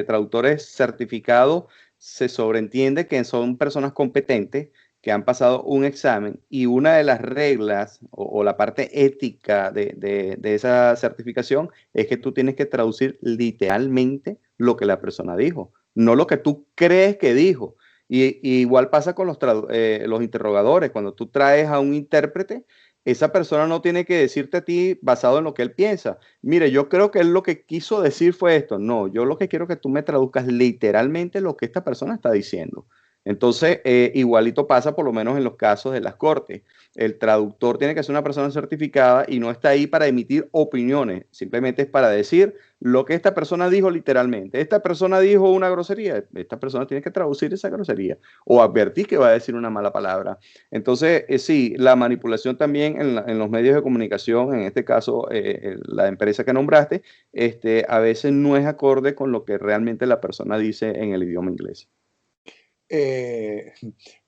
traductores certificados, se sobreentiende que son personas competentes que han pasado un examen y una de las reglas o la parte ética de esa certificación es que tú tienes que traducir literalmente lo que la persona dijo, no lo que tú crees que dijo. Y igual pasa con los interrogadores. Cuando tú traes a un intérprete, esa persona no tiene que decirte a ti basado en lo que él piensa. Mire, yo creo que él lo que quiso decir fue esto. No, yo lo que quiero es que tú me traduzcas literalmente lo que esta persona está diciendo. Entonces, igualito pasa por lo menos en los casos de las cortes. El traductor tiene que ser una persona certificada y no está ahí para emitir opiniones, simplemente es para decir lo que esta persona dijo literalmente. Esta persona dijo una grosería, esta persona tiene que traducir esa grosería o advertir que va a decir una mala palabra. Entonces, sí, la manipulación también en los medios de comunicación, en este caso, la empresa que nombraste, a veces no es acorde con lo que realmente la persona dice en el idioma inglés. Eh,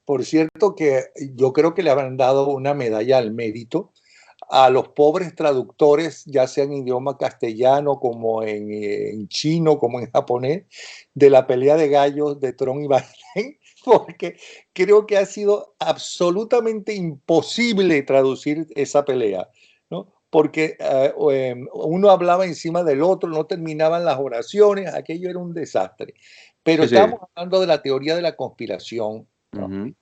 por cierto que yo creo que le habrán dado una medalla al mérito a los pobres traductores, ya sea en idioma castellano, como en chino, como en japonés, de la pelea de gallos de Trump y Biden, porque creo que ha sido absolutamente imposible traducir esa pelea, ¿no? Porque uno hablaba encima del otro, no terminaban las oraciones, aquello era un desastre. Pero Sí, sí. estamos hablando de la teoría de la conspiración, ¿no? Ujú.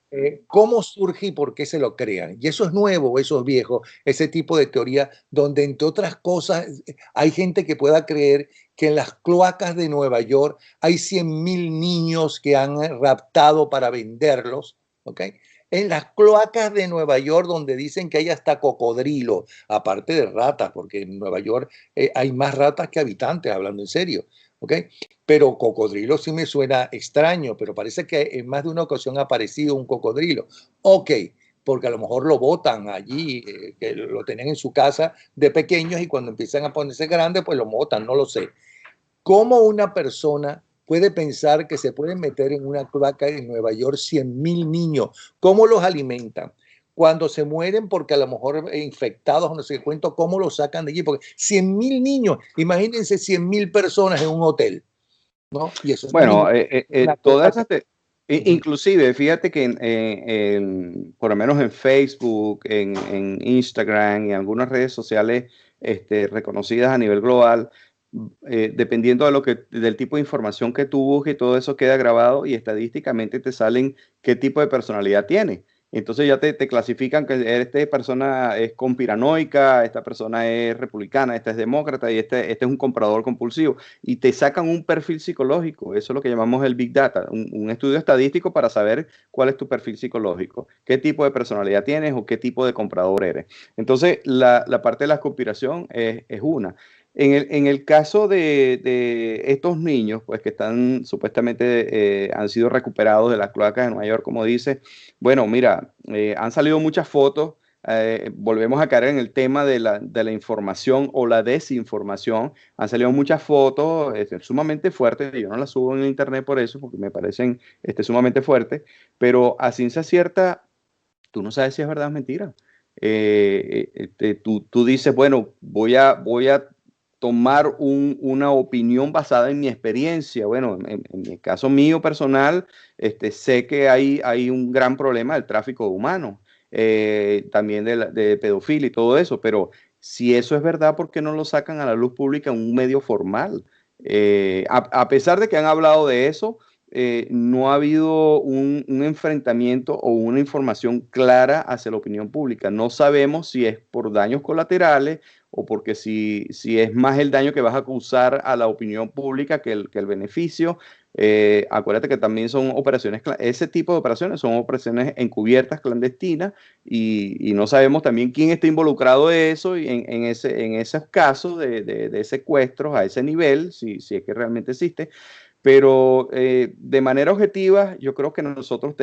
¿Cómo surge y por qué se lo crean? Y eso es nuevo, eso es viejo, ese tipo de teoría donde, entre otras cosas, hay gente que pueda creer que en las cloacas de Nueva York hay 100.000 niños que han raptado para venderlos, ¿ok? En las cloacas de Nueva York, donde dicen que hay hasta cocodrilo, aparte de ratas, porque en Nueva York hay más ratas que habitantes, hablando en serio, ¿ok? Pero cocodrilo sí me suena extraño, pero parece que en más de una ocasión ha aparecido un cocodrilo. Ok, porque a lo mejor lo botan allí, que lo tenían en su casa de pequeños y cuando empiezan a ponerse grandes, pues lo botan, no lo sé. ¿Cómo una persona puede pensar que se pueden meter en una cloaca en Nueva York 100.000 niños. ¿Cómo los alimentan? Cuando se mueren porque a lo mejor infectados o no sé qué cuento, ¿cómo los sacan de allí? Porque 100.000 niños, imagínense 100.000 personas en un hotel, ¿no? Y eso es Bueno, una todas cosa. esas, inclusive, fíjate que por lo menos en Facebook, en Instagram y algunas redes sociales reconocidas a nivel global, dependiendo de del tipo de información que tú busques, todo eso queda grabado y estadísticamente te salen qué tipo de personalidad tiene. Entonces ya te clasifican que esta persona es conspiranoica, esta persona es republicana, esta es demócrata y este es un comprador compulsivo. Y te sacan un perfil psicológico. Eso es lo que llamamos el Big Data, un estudio estadístico para saber cuál es tu perfil psicológico, qué tipo de personalidad tienes o qué tipo de comprador eres. Entonces, la parte de la conspiración es una. En el caso de estos niños, pues que están supuestamente han sido recuperados de las cloacas de Nueva York, como dice, bueno, mira, han salido muchas fotos. Volvemos a caer en el tema de la información o la desinformación. Han salido muchas fotos sumamente fuertes. Yo no las subo en internet por eso, porque me parecen sumamente fuertes, pero a ciencia cierta, tú no sabes si es verdad o es mentira. Tú dices, bueno, voy a tomar una opinión basada en mi experiencia. Bueno, en el caso mío personal, sé que hay un gran problema del tráfico de humanos, también de pedofilia y todo eso, pero si eso es verdad, ¿por qué no lo sacan a la luz pública en un medio formal? A pesar de que han hablado de eso, no ha habido un enfrentamiento o una información clara hacia la opinión pública. No sabemos si es por daños colaterales o porque si es más el daño que vas a causar a la opinión pública que el beneficio. Acuérdate que también son operaciones, ese tipo de operaciones son operaciones encubiertas, clandestinas, y no sabemos también quién está involucrado en eso y en esos casos de secuestros a ese nivel, si es que realmente existe. Pero de manera objetiva, yo creo que nosotros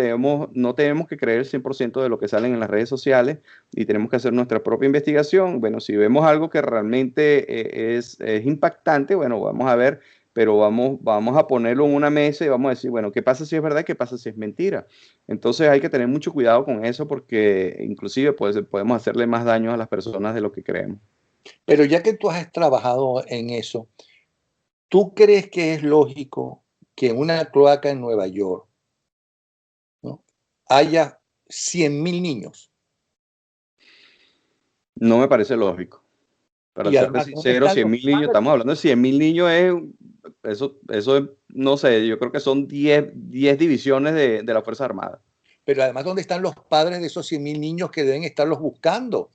no tenemos que creer el 100% de lo que salen en las redes sociales y tenemos que hacer nuestra propia investigación. Bueno, si vemos algo que realmente es impactante, bueno, vamos a ver, pero vamos a ponerlo en una mesa y vamos a decir, bueno, ¿qué pasa si es verdad y qué pasa si es mentira? Entonces hay que tener mucho cuidado con eso porque inclusive pues, podemos hacerle más daño a las personas de lo que creemos. Pero ya que tú has trabajado en eso, ¿tú crees que es lógico que en una cloaca en Nueva York, ¿no?, haya 100.000 niños? No me parece lógico. Para Y serte además, ¿dónde sincero, están cien los mil niños, padres? estamos hablando de 100.000 niños, eso es, no sé, yo creo que son 10 divisiones de la Fuerza Armada. Pero además, ¿dónde están los padres de esos 100.000 niños que deben estarlos buscando?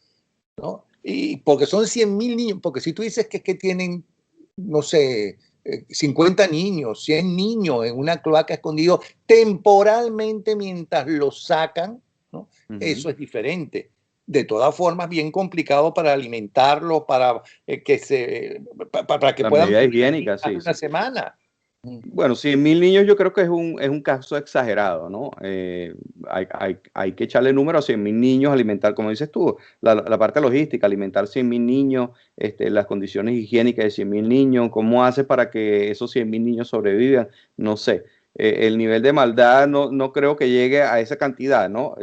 ¿No? Y porque son 100.000 niños, porque si tú dices que es que tienen, no sé, 50 niños, 100 niños en una cloaca escondido temporalmente mientras los sacan, ¿no?, eso es diferente. De todas formas, bien complicado para alimentarlos, para que Las puedan medidas vivir higiénicas, más de sí, una sí. semana. Bueno, 100.000 niños yo creo que es un caso exagerado, ¿no? Hay que echarle número a 100.000 niños, alimentar, como dices tú, la parte logística, alimentar 100.000 niños, las condiciones higiénicas de 100.000 niños, ¿cómo hace para que esos 100.000 niños sobrevivan? No sé. El nivel de maldad no creo que llegue a esa cantidad, ¿no?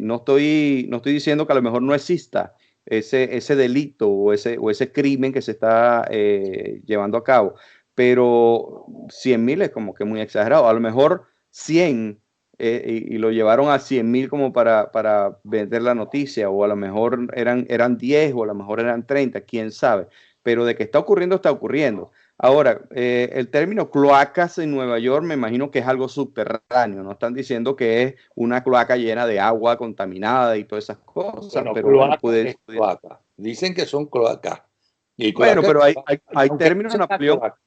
No estoy diciendo que a lo mejor no exista ese delito o ese crimen que se está llevando a cabo, pero 100.000 es como que muy exagerado. A lo mejor 100 y lo llevaron a 100.000 como para vender la noticia, o a lo mejor eran 10 o a lo mejor eran 30, quién sabe. Pero de que está ocurriendo, está ocurriendo. Ahora, el término cloacas en Nueva York me imagino que es algo subterráneo. No están diciendo que es una cloaca llena de agua contaminada y todas esas cosas, Bueno, pero bueno, cloaca es cloaca. Dicen que son cloacas. Y bueno, cloaca es pero cloaca, hay aunque no términos, sea una Napoleón. cloaca.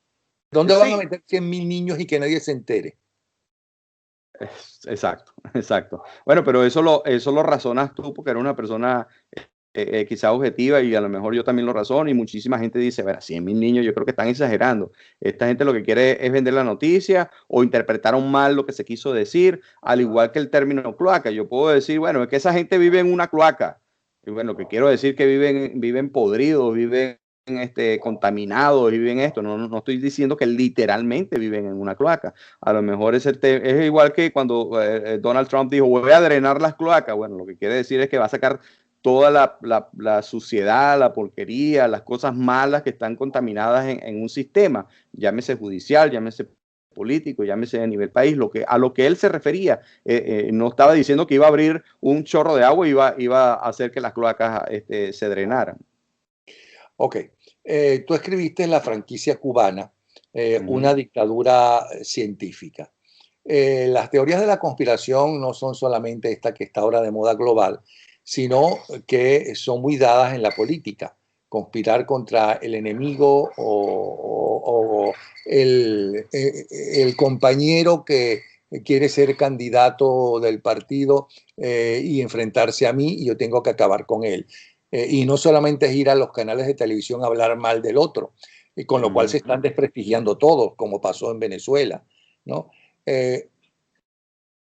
¿Dónde van a Sí, meter 100.000 niños y que nadie se entere? exacto, exacto. Bueno, pero eso lo razonas tú porque eres una persona quizá objetiva y a lo mejor yo también lo razono y muchísima gente dice, ver, 100.000 niños yo creo que están exagerando. Esta gente lo que quiere es vender la noticia o interpretaron mal lo que se quiso decir, al igual que el término cloaca. Yo puedo decir, bueno, es que esa gente vive en una cloaca. Y bueno, lo que quiero decir que viven podridos, viven contaminados y viven esto. No estoy diciendo que literalmente viven en una cloaca. A lo mejor es igual que cuando Donald Trump dijo, voy a drenar las cloacas. Bueno, lo que quiere decir es que va a sacar toda la suciedad, la porquería, las cosas malas que están contaminadas en un sistema, llámese judicial, llámese político, llámese a nivel país, a lo que él se refería. No estaba diciendo que iba a abrir un chorro de agua y iba a hacer que las cloacas se drenaran. Ok, tú escribiste en La franquicia cubana, una dictadura científica. Las teorías de la conspiración no son solamente esta que está ahora de moda global, sino que son muy dadas en la política. Conspirar contra el enemigo o el compañero que quiere ser candidato del partido y enfrentarse a mí y yo tengo que acabar con él. Y no solamente es ir a los canales de televisión a hablar mal del otro, y con lo cual se están desprestigiando todos, como pasó en Venezuela, ¿no?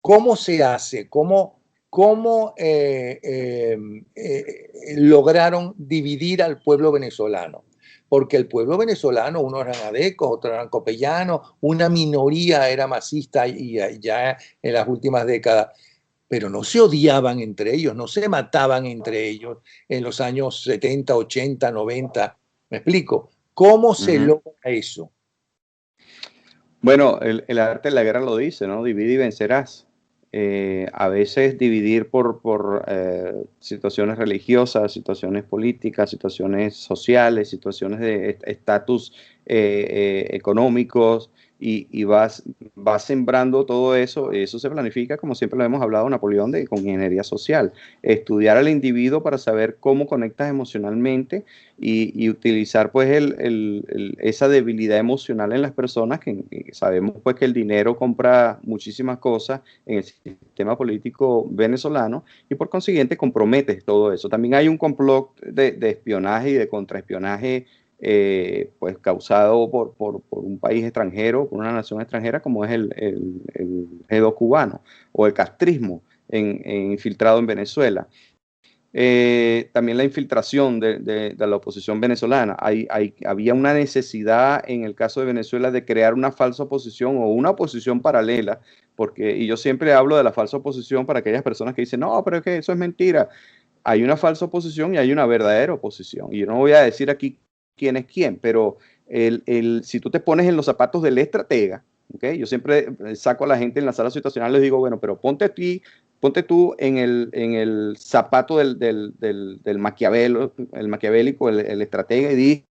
¿Cómo se hace? ¿Cómo lograron dividir al pueblo venezolano? Porque el pueblo venezolano, unos eran adecos, otros eran copellanos, una minoría era masista y ya en las últimas décadas, pero no se odiaban entre ellos, no se mataban entre ellos en los años 70, 80, 90. ¿Me explico? ¿Cómo se logra eso? Bueno, el arte de la guerra lo dice, ¿no? Divide y vencerás. A veces dividir por situaciones religiosas, situaciones políticas, situaciones sociales, situaciones de estatus económicos, y vas sembrando todo eso. Eso se planifica, como siempre lo hemos hablado, Napoleón, con ingeniería social. Estudiar al individuo para saber cómo conectas emocionalmente y utilizar pues esa debilidad emocional en las personas, que sabemos pues que el dinero compra muchísimas cosas en el sistema político venezolano, y por consiguiente comprometes todo eso. También hay un complot de espionaje y de contraespionaje pues causado por un país extranjero, por una nación extranjera, como es el G2 cubano o el castrismo infiltrado en Venezuela. También la infiltración de la oposición venezolana. Había una necesidad en el caso de Venezuela de crear una falsa oposición o una oposición paralela, y yo siempre hablo de la falsa oposición para aquellas personas que dicen, no, pero es que eso es mentira. Hay una falsa oposición y hay una verdadera oposición. Y yo no voy a decir aquí quién es quién, pero si tú te pones en los zapatos del estratega, ¿okay? Yo siempre saco a la gente en la sala situacional, les digo, bueno, pero ponte tú en el zapato del maquiavélico, el estratega, y di,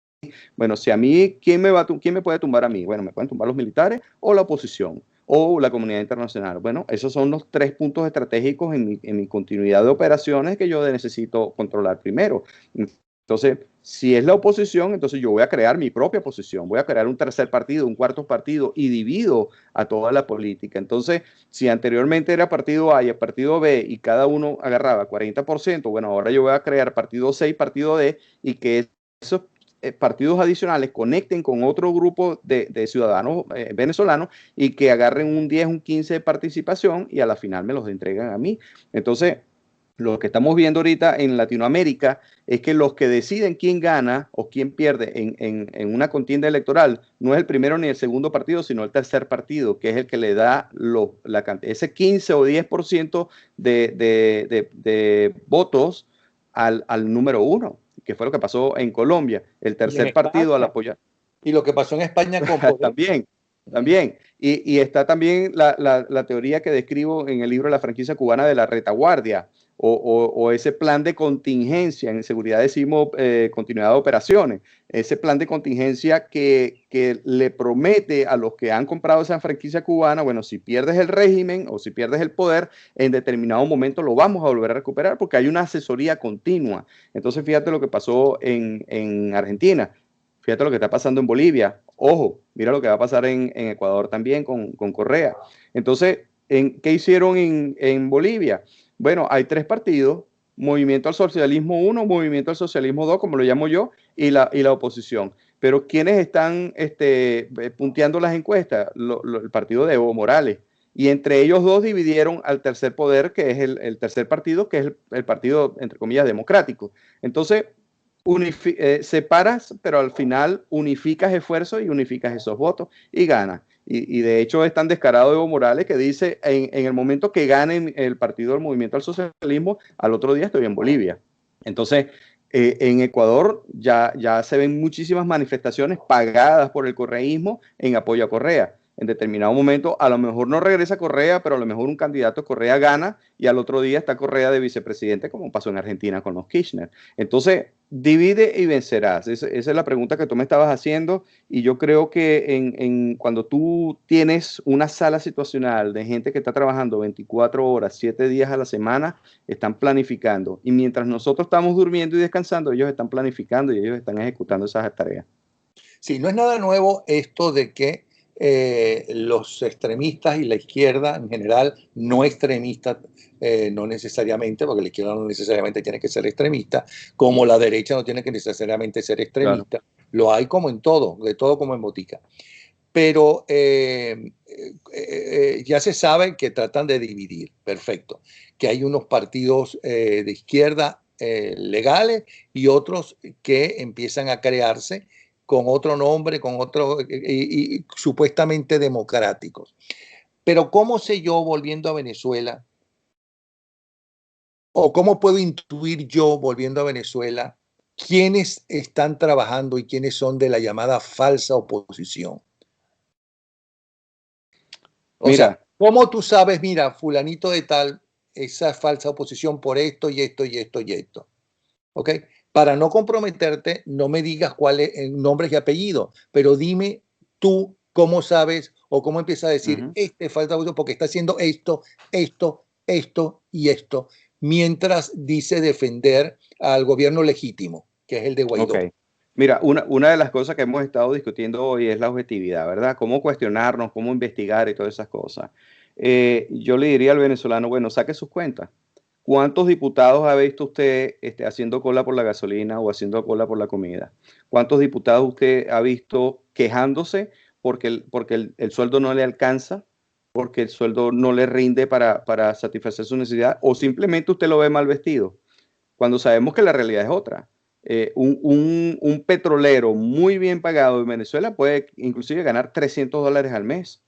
bueno, si a mí, ¿quién me puede tumbar a mí? Bueno, me pueden tumbar los militares o la oposición o la comunidad internacional. Bueno, esos son los 3 puntos estratégicos en mi continuidad de operaciones que yo necesito controlar primero. Entonces, si es la oposición, entonces yo voy a crear mi propia posición, voy a crear un tercer partido, un cuarto partido, y divido a toda la política. Entonces, si anteriormente era partido A y el partido B y cada uno agarraba 40%, bueno, ahora yo voy a crear partido C y partido D, y que esos partidos adicionales conecten con otro grupo de ciudadanos venezolanos, y que agarren un 10, un 15 de participación, y a la final me los entregan a mí. Entonces, lo que estamos viendo ahorita en Latinoamérica es que los que deciden quién gana o quién pierde en una contienda electoral no es el primero ni el segundo partido, sino el tercer partido, que es el que le da ese 15 o 10% de votos al número uno, que fue lo que pasó en Colombia. El tercer partido al apoyar. Y lo que pasó en España con Podemos. También. Y está también la teoría que describo en el libro La franquicia cubana de la retaguardia, o ese plan de contingencia. En seguridad decimos continuidad de operaciones. Ese plan de contingencia que le promete a los que han comprado esa franquicia cubana, bueno, si pierdes el régimen o si pierdes el poder, en determinado momento lo vamos a volver a recuperar, porque hay una asesoría continua. Entonces, fíjate lo que pasó en Argentina. Fíjate lo que está pasando en Bolivia. Ojo, mira lo que va a pasar en Ecuador también con Correa. Entonces, ¿qué hicieron en Bolivia? Bueno, hay 3 partidos: Movimiento al Socialismo 1, Movimiento al Socialismo 2, como lo llamo yo, y la oposición. Pero ¿quiénes están punteando las encuestas? El partido de Evo Morales. Y entre ellos dos dividieron al tercer poder, que es el tercer partido, que es el partido, entre comillas, democrático. Entonces, separas, pero al final unificas esfuerzos y unificas esos votos y ganas. Y de hecho es tan descarado Evo Morales que dice, en el momento que gane el partido del Movimiento al Socialismo, al otro día estoy en Bolivia. Entonces, en Ecuador ya se ven muchísimas manifestaciones pagadas por el correísmo en apoyo a Correa. En determinado momento, a lo mejor no regresa Correa, pero a lo mejor un candidato Correa gana y al otro día está Correa de vicepresidente, como pasó en Argentina con los Kirchner. Entonces, divide y vencerás. Esa es la pregunta que tú me estabas haciendo y yo creo que cuando tú tienes una sala situacional de gente que está trabajando 24 horas, 7 días a la semana, están planificando. Y mientras nosotros estamos durmiendo y descansando, ellos están planificando y ellos están ejecutando esas tareas. Sí, no es nada nuevo esto de que los extremistas y la izquierda en general, no extremistas, no necesariamente, porque la izquierda no necesariamente tiene que ser extremista, como la derecha no tiene que necesariamente ser extremista. Claro. Lo hay como en todo, de todo como en botica. Pero ya se sabe que tratan de dividir, perfecto, que hay unos partidos de izquierda legales y otros que empiezan a crearse con otro nombre, con otro, y supuestamente democráticos. Pero ¿cómo sé yo, volviendo a Venezuela, o cómo puedo intuir yo, volviendo a Venezuela, quiénes están trabajando y quiénes son de la llamada falsa oposición? O sea, ¿cómo tú sabes, mira, fulanito de tal, esa falsa oposición por esto y esto y esto y esto? ¿Ok? Para no comprometerte, no me digas cuáles nombres y apellidos, pero dime tú cómo sabes o cómo empiezas a decir, este falta oposición porque está haciendo esto, esto, esto y esto, mientras dice defender al gobierno legítimo, que es el de Guaidó. Okay. Mira, una de las cosas que hemos estado discutiendo hoy es la objetividad, ¿verdad? Cómo cuestionarnos, cómo investigar y todas esas cosas. Yo le diría al venezolano, bueno, saque sus cuentas. ¿Cuántos diputados ha visto usted haciendo cola por la gasolina o haciendo cola por la comida? ¿Cuántos diputados usted ha visto quejándose porque el sueldo no le alcanza, porque el sueldo no le rinde para satisfacer su necesidad, o simplemente usted lo ve mal vestido? Cuando sabemos que la realidad es otra. Un petrolero muy bien pagado en Venezuela puede inclusive ganar $300 al mes.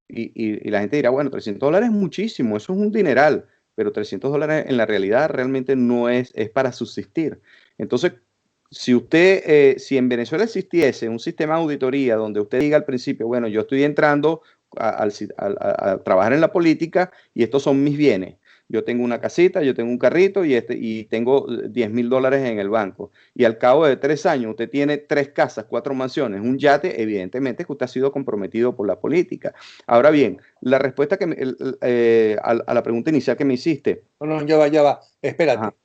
Y la gente dirá, bueno, $300 es muchísimo, eso es un dineral, pero $300 en la realidad realmente no es para subsistir. Entonces, si en Venezuela existiese un sistema de auditoría donde usted diga al principio, bueno, yo estoy entrando a trabajar en la política y estos son mis bienes. Yo tengo una casita, yo tengo un carrito y tengo $10,000 en el banco. Y al cabo de 3 años usted tiene 3 casas, 4 mansiones, un yate, evidentemente que usted ha sido comprometido por la política. Ahora bien, la respuesta a la pregunta inicial que me hiciste. No, ya va, espérate. Ajá.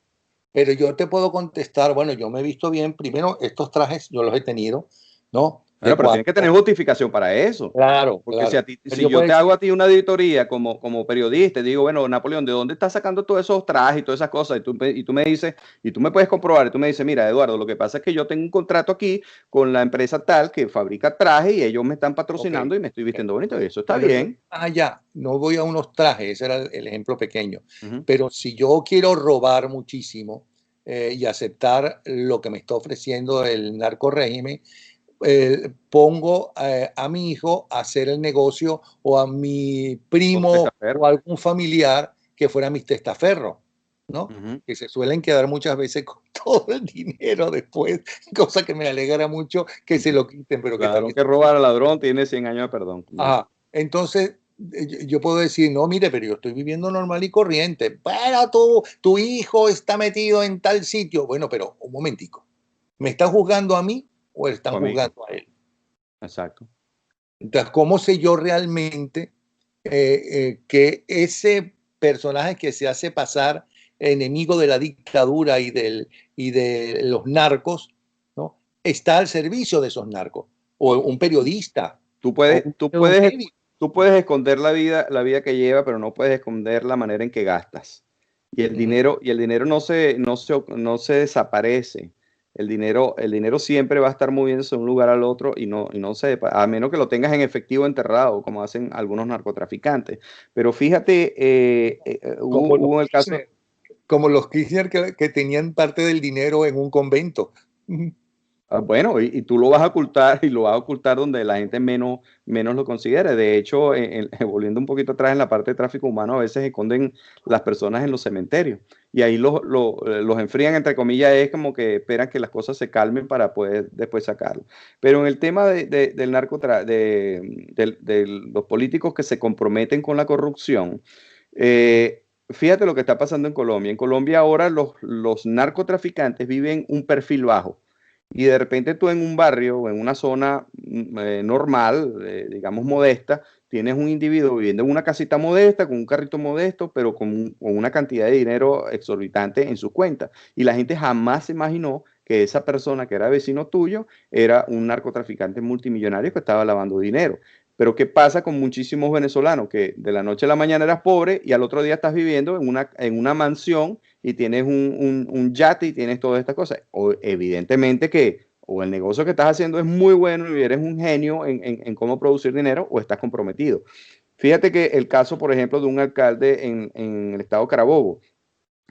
Pero yo te puedo contestar, bueno, yo me he visto bien, primero estos trajes yo los he tenido, ¿no? Bueno, pero tienes que tener justificación para eso. Claro, porque claro. si yo te hago a ti una auditoría como periodista, digo, bueno, Napoleón, ¿de dónde estás sacando todos esos trajes y todas esas cosas? Y tú me dices, y tú me puedes comprobar, y tú me dices, mira, Eduardo, lo que pasa es que yo tengo un contrato aquí con la empresa tal que fabrica trajes y ellos me están patrocinando y me estoy vistiendo bonito, y eso está bien. Ya, no voy a unos trajes, ese era el ejemplo pequeño. Pero si yo quiero robar muchísimo y aceptar lo que me está ofreciendo el narco régimen, pongo a mi hijo a hacer el negocio o a mi primo o a algún familiar que fuera mi testaferro, ¿no? Que se suelen quedar muchas veces con todo el dinero después, cosa que me alegra mucho que se lo quiten. Pero claro, que robar al ladrón tiene 100 años de perdón. Ajá. Entonces, yo puedo decir, no, mire, pero yo estoy viviendo normal y corriente. Pero tu hijo está metido en tal sitio. Bueno, pero un momentico. ¿Me están juzgando a mí o están juzgando a él? Exacto. Entonces, ¿cómo sé yo realmente que ese personaje que se hace pasar enemigo de la dictadura y de los narcos, ¿no? Está al servicio de esos narcos? O un periodista. Tú puedes esconder la vida que lleva, pero no puedes esconder la manera en que gastas. Y el dinero no se desaparece. El dinero siempre va a estar moviéndose de un lugar al otro y no se, a menos que lo tengas en efectivo enterrado, como hacen algunos narcotraficantes. Pero fíjate, hubo el caso. Como los Kirchner que tenían parte del dinero en un convento. Bueno, y tú lo vas a ocultar y lo vas a ocultar donde la gente menos lo considere. De hecho, volviendo un poquito atrás en la parte de tráfico humano, a veces esconden las personas en los cementerios y ahí los enfrían, entre comillas, es como que esperan que las cosas se calmen para poder después sacarlo. Pero en el tema del de los políticos que se comprometen con la corrupción, fíjate lo que está pasando en Colombia. En Colombia ahora los narcotraficantes viven un perfil bajo. Y de repente tú en un barrio o en una zona normal, digamos modesta, tienes un individuo viviendo en una casita modesta, con un carrito modesto, pero con una cantidad de dinero exorbitante en su cuenta. Y la gente jamás se imaginó que esa persona que era vecino tuyo era un narcotraficante multimillonario que estaba lavando dinero. Pero ¿qué pasa con muchísimos venezolanos? Que de la noche a la mañana eras pobre y al otro día estás viviendo en una mansión y tienes un yate y tienes todas estas cosas. O evidentemente que o el negocio que estás haciendo es muy bueno y eres un genio en cómo producir dinero o estás comprometido. Fíjate que el caso, por ejemplo, de un alcalde en el estado Carabobo,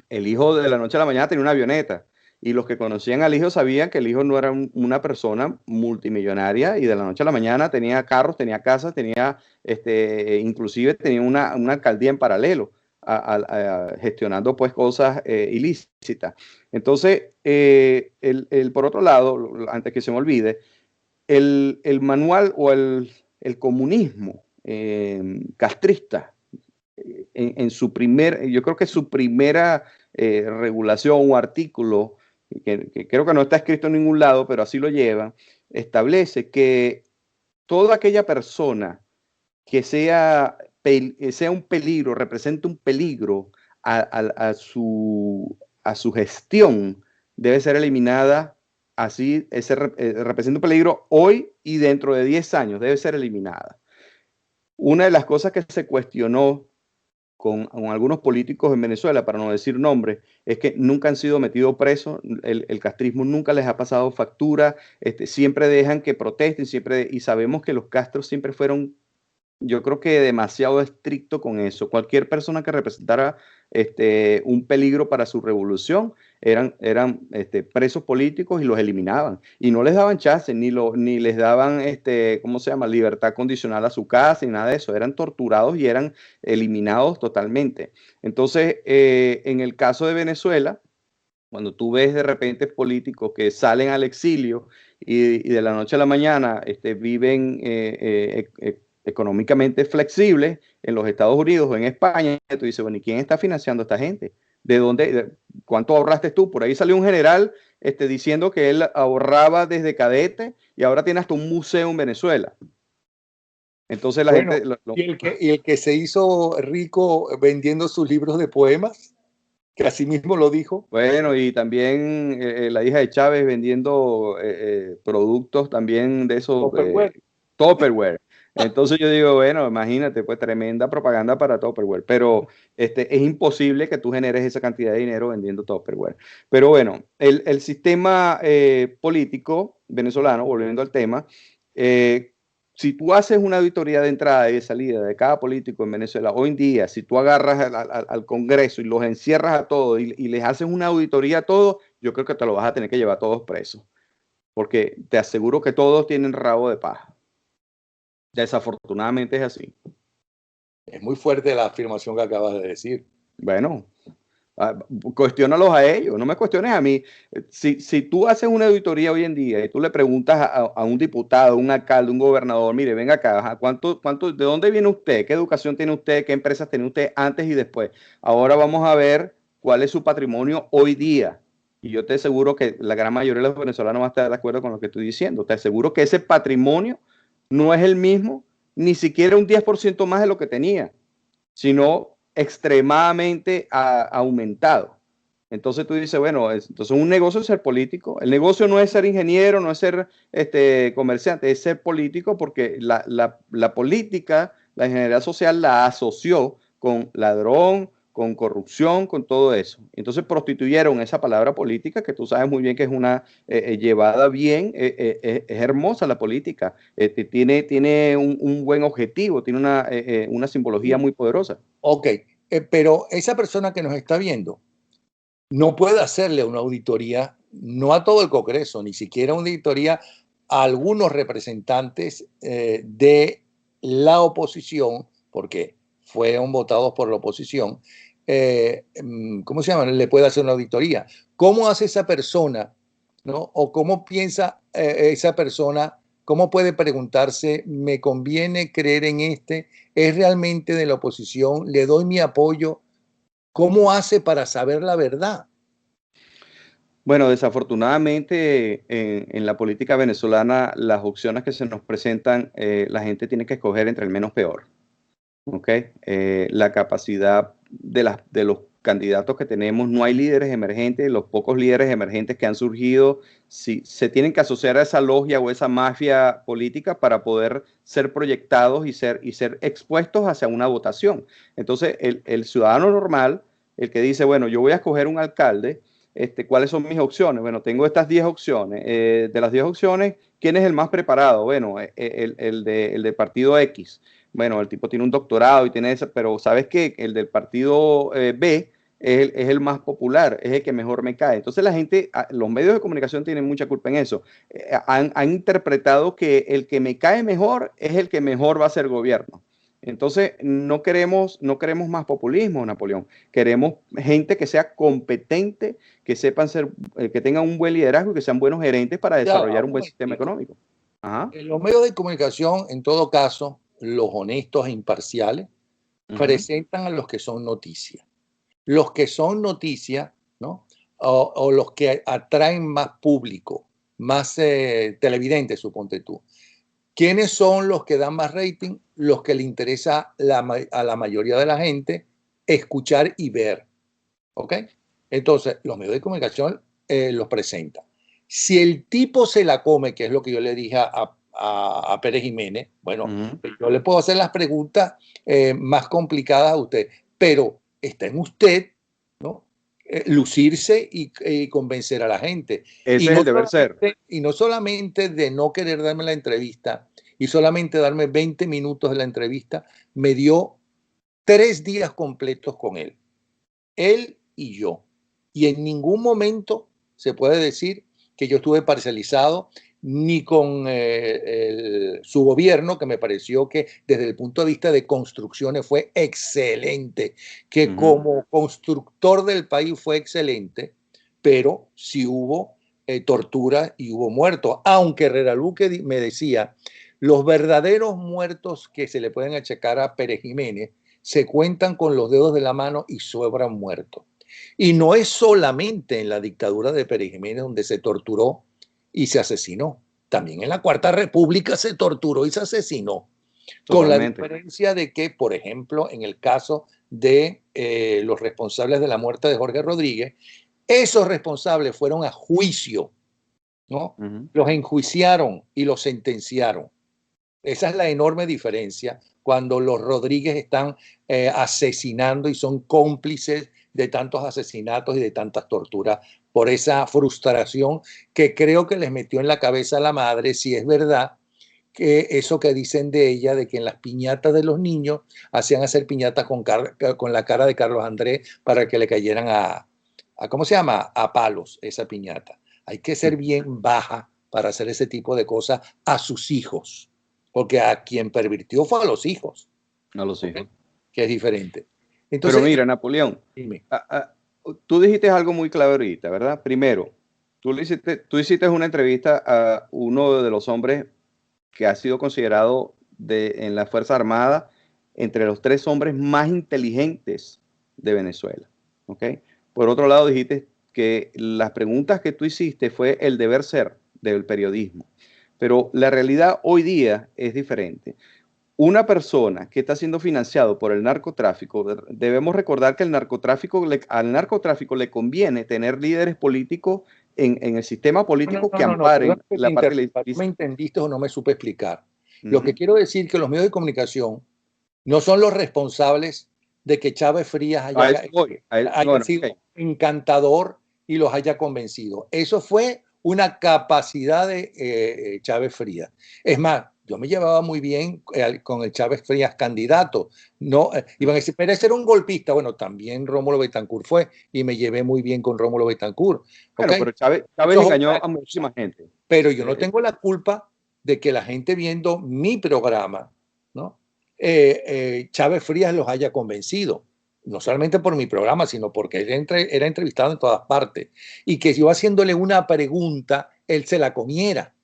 el hijo de la noche a la mañana tenía una avioneta y los que conocían al hijo sabían que el hijo no era una persona multimillonaria y de la noche a la mañana tenía carros, tenía casas, tenía, inclusive tenía una alcaldía en paralelo gestionando pues cosas ilícitas. Entonces, por otro lado, antes que se me olvide, el manual o el comunismo castrista, su yo creo que su primera regulación o artículo, que creo que no está escrito en ningún lado, pero así lo lleva, establece que toda aquella persona que sea un peligro, represente un peligro a su gestión, debe ser eliminada. Así, representa un peligro hoy y dentro de 10 años, debe ser eliminada. Una de las cosas que se cuestionó con algunos políticos en Venezuela, para no decir nombres, es que nunca han sido metidos presos, el castrismo nunca les ha pasado factura, siempre dejan que protesten, y sabemos que los Castros siempre fueron, yo creo que demasiado estricto con eso. Cualquier persona que representara un peligro para su revolución eran presos políticos y los eliminaban. Y no les daban chance, ni les daban, ¿cómo se llama?, libertad condicional a su casa, ni nada de eso. Eran torturados y eran eliminados totalmente. Entonces, en el caso de Venezuela, cuando tú ves de repente políticos que salen al exilio y de la noche a la mañana viven económicamente flexibles en los Estados Unidos o en España, tú dices, bueno, ¿y quién está financiando a esta gente? ¿De dónde? ¿Cuánto ahorraste tú? Por ahí salió un general diciendo que él ahorraba desde cadete y ahora tiene hasta un museo en Venezuela. Entonces la Bueno, gente... y el que se hizo rico vendiendo sus libros de poemas, que así mismo lo dijo. Bueno, y también la hija de Chávez vendiendo productos también de esos Tupperware. Entonces yo digo, bueno, imagínate, pues tremenda propaganda para Tupperware, pero es imposible que tú generes esa cantidad de dinero vendiendo Tupperware. Pero bueno, el sistema político venezolano, volviendo al tema, si tú haces una auditoría de entrada y de salida de cada político en Venezuela, hoy en día, si tú agarras al Congreso y los encierras a todos y les haces una auditoría a todos, yo creo que te lo vas a tener que llevar a todos presos, porque te aseguro que todos tienen rabo de paja. Desafortunadamente es así. Es muy fuerte la afirmación que acabas de decir. Bueno, cuestiónalos a ellos, no me cuestiones a mí. Si tú haces una auditoría hoy en día y tú le preguntas a un diputado, un alcalde, un gobernador, mire, venga acá, ¿de dónde viene usted? ¿Qué educación tiene usted? ¿Qué empresas tiene usted antes y después? Ahora vamos a ver cuál es su patrimonio hoy día. Y yo te aseguro que la gran mayoría de los venezolanos va a estar de acuerdo con lo que estoy diciendo. Te aseguro que ese patrimonio no es el mismo, ni siquiera un 10% más de lo que tenía, sino extremadamente aumentado. Entonces tú dices, bueno, entonces un negocio es ser político. El negocio no es ser ingeniero, no es ser comerciante, es ser político porque la política, la ingeniería social la asoció con ladrón, con corrupción, con todo eso. Entonces prostituyeron esa palabra política, que tú sabes muy bien que es una llevada bien, es hermosa la política, tiene un buen objetivo, tiene una simbología muy poderosa. Ok, pero esa persona que nos está viendo no puede hacerle una auditoría no a todo el Congreso, ni siquiera una auditoría a algunos representantes de la oposición, porque fueron votados por la oposición, ¿cómo se llama? Le puede hacer una auditoría. ¿Cómo hace esa persona, ¿no? O cómo piensa esa persona, cómo puede preguntarse, ¿me conviene creer en este? ¿Es realmente de la oposición? ¿Le doy mi apoyo? ¿Cómo hace para saber la verdad? Bueno, desafortunadamente en la política venezolana las opciones que se nos presentan, la gente tiene que escoger entre el menos peor. ¿Ok? La capacidad de los candidatos que tenemos, no hay líderes emergentes, los pocos líderes emergentes que han surgido, si, se tienen que asociar a esa logia o esa mafia política para poder ser proyectados y ser expuestos hacia una votación. Entonces, el ciudadano normal, el que dice, bueno, yo voy a escoger un alcalde, ¿cuáles son mis opciones? Bueno, tengo estas 10 opciones. De las 10 opciones, ¿quién es el más preparado? Bueno, el de partido X. Bueno, el tipo tiene un doctorado y tiene eso, pero ¿sabes qué? El del partido B es el más popular, es el que mejor me cae. Entonces la gente, los medios de comunicación tienen mucha culpa en eso. Han interpretado que el que me cae mejor es el que mejor va a ser gobierno. Entonces no queremos más populismo, Napoleón. Queremos gente que sea competente, que sepan ser, que tengan un buen liderazgo y que sean buenos gerentes para desarrollar un buen sistema económico. Ajá. En los medios de comunicación, en todo caso, los honestos e imparciales, presentan a los que son noticias. Los que son noticias, ¿no? O los que atraen más público, más televidentes, suponte tú. ¿Quiénes son los que dan más rating? Los que le interesa a la mayoría de la gente escuchar y ver. ¿Ok? Entonces, los medios de comunicación los presentan. Si el tipo se la come, que es lo que yo le dije a Pérez Jiménez, bueno, yo le puedo hacer las preguntas más complicadas a usted, pero está en usted, ¿no? Lucirse y convencer a la gente. Ese es el deber ser. Y no solamente de no querer darme la entrevista y solamente darme 20 minutos de la entrevista, me dio 3 días completos con él. Él y yo. Y en ningún momento se puede decir que yo estuve parcializado ni con su gobierno, que me pareció que desde el punto de vista de construcciones fue excelente, que como constructor del país fue excelente, pero sí hubo tortura y hubo muertos. Aunque Herrera Luque me decía, los verdaderos muertos que se le pueden achacar a Pérez Jiménez se cuentan con los dedos de la mano y sobran muertos. Y no es solamente en la dictadura de Pérez Jiménez donde se torturó y se asesinó. También en la Cuarta República se torturó y se asesinó. Totalmente. Con la diferencia de que, por ejemplo, en el caso de los responsables de la muerte de Jorge Rodríguez, esos responsables fueron a juicio, ¿no? Los enjuiciaron y los sentenciaron. Esa es la enorme diferencia cuando los Rodríguez están asesinando y son cómplices de tantos asesinatos y de tantas torturas por esa frustración que creo que les metió en la cabeza a la madre, si es verdad que eso que dicen de ella, de que en las piñatas de los niños hacían hacer piñatas con la cara de Carlos Andrés para que le cayeran ¿cómo se llama? A palos esa piñata. Hay que ser bien baja para hacer ese tipo de cosas a sus hijos. Porque a quien pervirtió fue a los hijos. A los hijos. Que es diferente. Entonces, pero mira, Napoleón, tú dijiste algo muy clave ahorita, ¿verdad? Primero, tú hiciste una entrevista a uno de los hombres que ha sido considerado en la Fuerza Armada entre los 3 hombres más inteligentes de Venezuela. ¿Ok? Por otro lado, dijiste que las preguntas que tú hiciste fue el deber ser del periodismo. Pero la realidad hoy día es diferente. Una persona que está siendo financiado por el narcotráfico, debemos recordar que al narcotráfico le conviene tener líderes políticos en el sistema político que amparen la parte de la... ¿No me entendiste o no me supe explicar? Lo que quiero decir es que los medios de comunicación no son los responsables de que Chávez Frías haya sido encantador y los haya convencido. Eso fue una capacidad de Chávez Frías. Es más, yo me llevaba muy bien con el Chávez Frías candidato. No, iban a decir, pero ese era un golpista. Bueno, también Rómulo Betancourt fue y me llevé muy bien con Rómulo Betancourt. Bueno, ¿Okay? pero Chávez engañó a muchísima gente. Pero yo no tengo la culpa de que la gente viendo mi programa, ¿no? Chávez Frías los haya convencido. No solamente por mi programa, sino porque él era entrevistado en todas partes. Y que yo haciéndole una pregunta, él se la comiera,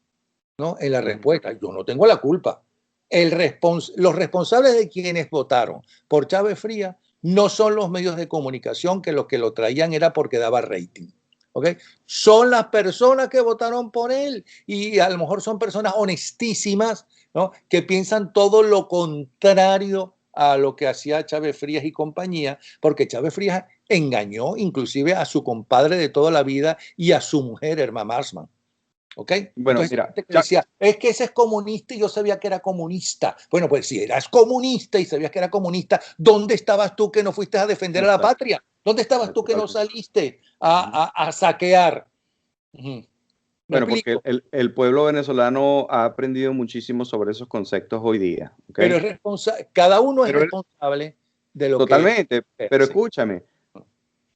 ¿no? En la respuesta. Yo no tengo la culpa. Los responsables de quienes votaron por Chávez Frías no son los medios de comunicación, que los que lo traían era porque daba rating. ¿Okay? Son las personas que votaron por él y a lo mejor son personas honestísimas, ¿no? Que piensan todo lo contrario a lo que hacía Chávez Frías y compañía, porque Chávez Frías engañó inclusive a su compadre de toda la vida y a su mujer, Irma Marsman. ¿Ok? Bueno, Entonces, mira, decía, es que ese es comunista y yo sabía que era comunista. Bueno, pues si eras comunista y sabías que era comunista, ¿dónde estabas tú que no fuiste a defender a la patria? ¿Dónde estabas tú que no saliste a saquear? ¿Me bueno, porque explico? el pueblo venezolano ha aprendido muchísimo sobre esos conceptos hoy día. Pero ¿Okay? cada uno es Pero responsable de lo que totalmente, pero hace. escúchame,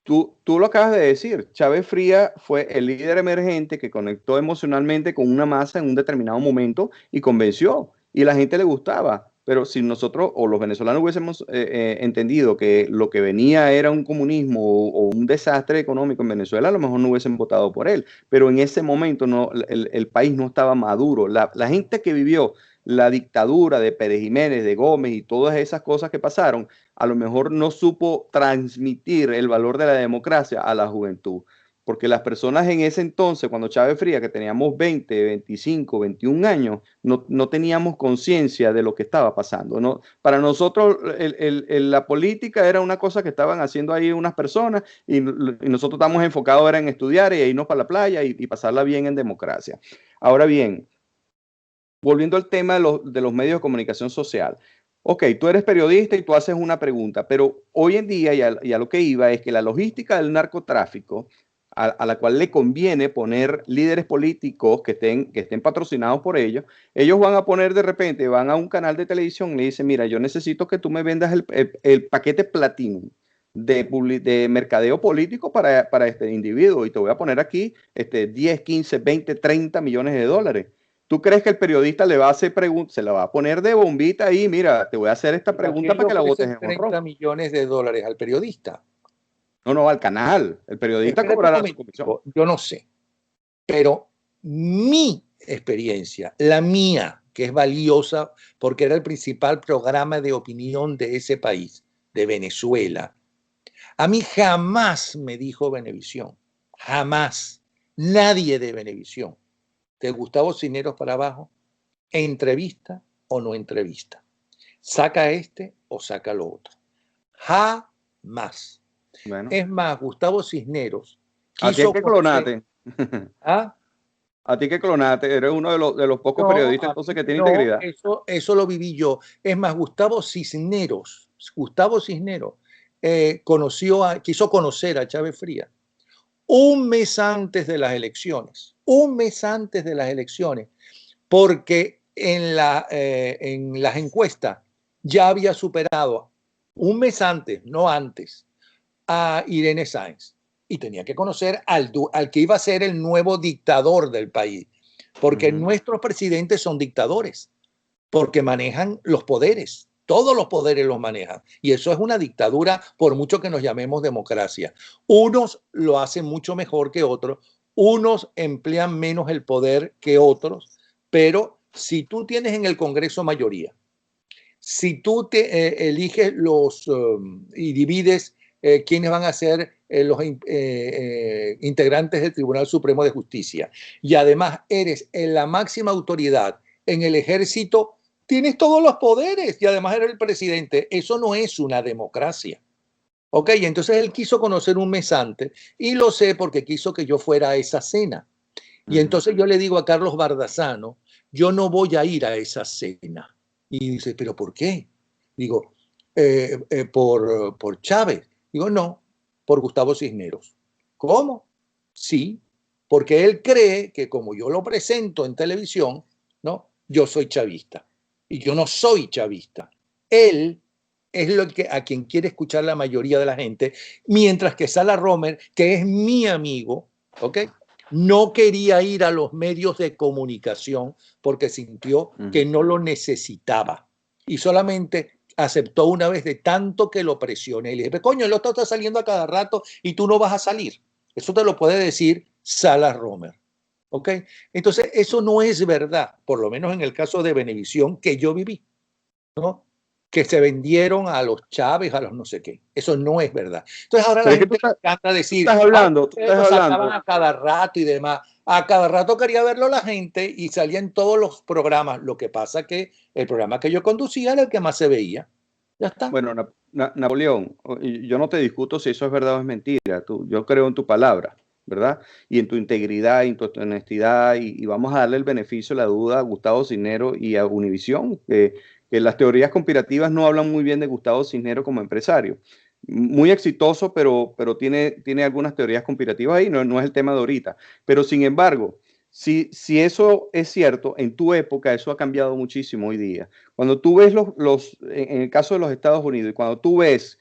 tú lo acabas de decir, Chávez Frías fue el líder emergente que conectó emocionalmente con una masa en un determinado momento y convenció, y la gente le gustaba. Pero si nosotros o los venezolanos hubiésemos entendido que lo que venía era un comunismo o un desastre económico en Venezuela, a lo mejor no hubiesen votado por él. Pero en ese momento no, el país no estaba maduro. La gente que vivió la dictadura de Pérez Jiménez, de Gómez y todas esas cosas que pasaron, a lo mejor no supo transmitir el valor de la democracia a la juventud. Porque las personas en ese entonces, cuando Chávez Frías, que teníamos 20, 25, 21 años, no teníamos conciencia de lo que estaba pasando. ¿No? Para nosotros la política era una cosa que estaban haciendo ahí unas personas y nosotros estamos enfocados era en estudiar y irnos para la playa y pasarla bien en democracia. Ahora bien, volviendo al tema de los medios de comunicación social. Ok, tú eres periodista y tú haces una pregunta, pero hoy en día, y a lo que iba, es que la logística del narcotráfico, a la cual le conviene poner líderes políticos que estén patrocinados por ellos van a poner de repente, van a un canal de televisión y le dicen, mira, yo necesito que tú me vendas el paquete Platinum de mercadeo político para este individuo y te voy a poner aquí 10, 15, 20, 30 millones de dólares. ¿Tú crees que el periodista le va a hacer preguntas, se la va a poner de bombita ahí? Mira, te voy a hacer esta ¿Y a pregunta quién le para que la votes ofrecen en honrón. 30 millones de dólares al periodista? No, no, al canal. El periodista Espérate un cobrará su comisión. momentico, yo no sé, pero mi experiencia, la mía, que es valiosa porque era el principal programa de opinión de ese país, de Venezuela, a mí jamás me dijo Venevisión, jamás, nadie de Venevisión, de Gustavo Cisneros para abajo, entrevista o no entrevista, saca este o saca lo otro, jamás. Bueno, Es más, Gustavo Cisneros a ti hay quiso que conocer, clonarte. ¿ah? A ti que clonarte. Eres uno de los pocos No, periodistas entonces que tiene no, integridad. eso lo viví yo. Es más, Gustavo Cisneros quiso conocer a Chávez Frías un mes antes de las elecciones, porque en las encuestas ya había superado un mes antes, no antes, a Irene Sáenz y tenía que conocer al que iba a ser el nuevo dictador del país, porque nuestros presidentes son dictadores, porque manejan los poderes, todos los poderes los manejan, y eso es una dictadura por mucho que nos llamemos democracia. Unos lo hacen mucho mejor que otros, unos emplean menos el poder que otros, pero si tú tienes en el Congreso mayoría, si tú eliges y divides quiénes van a ser los integrantes del Tribunal Supremo de Justicia y además eres la máxima autoridad en el ejército, tienes todos los poderes y además eres el presidente. Eso no es una democracia. Ok, entonces él quiso conocer un mes antes y lo sé porque quiso que yo fuera a esa cena. Y entonces yo le digo a Carlos Bardazano, yo no voy a ir a esa cena. Y dice, ¿pero por qué? Digo, por Chávez. Digo, no, por Gustavo Cisneros. ¿Cómo? Sí, porque él cree que como yo lo presento en televisión, ¿no? yo soy chavista. Y yo no soy chavista. Él es a quien quiere escuchar la mayoría de la gente, mientras que Sala Romer, que es mi amigo, ¿ok?, no quería ir a los medios de comunicación porque sintió que no lo necesitaba y solamente aceptó una vez de tanto que lo presioné. Y le dije, coño, el otro está saliendo a cada rato y tú no vas a salir. Eso te lo puede decir Sala Romer. ¿Ok? Entonces, eso no es verdad, por lo menos en el caso de Venevisión que yo viví, ¿no? Que se vendieron a los Chávez, a los no sé qué. Eso no es verdad. Entonces ahora la gente le encanta decir, tú estás hablando. A cada rato y demás. A cada rato quería verlo la gente y salía en todos los programas. Lo que pasa que el programa que yo conducía era el que más se veía. Ya está. Bueno, Napoleón, yo no te discuto si eso es verdad o es mentira. Yo creo en tu palabra, ¿verdad? Y en tu integridad, y en tu honestidad, y vamos a darle el beneficio de la duda a Gustavo Cisneros y a Univisión, que las teorías conspirativas no hablan muy bien de Gustavo Cisneros como empresario. Muy exitoso, pero tiene algunas teorías conspirativas ahí, no es el tema de ahorita. Pero sin embargo, si eso es cierto, en tu época eso ha cambiado muchísimo hoy día. Cuando tú ves en el caso de los Estados Unidos, y cuando tú ves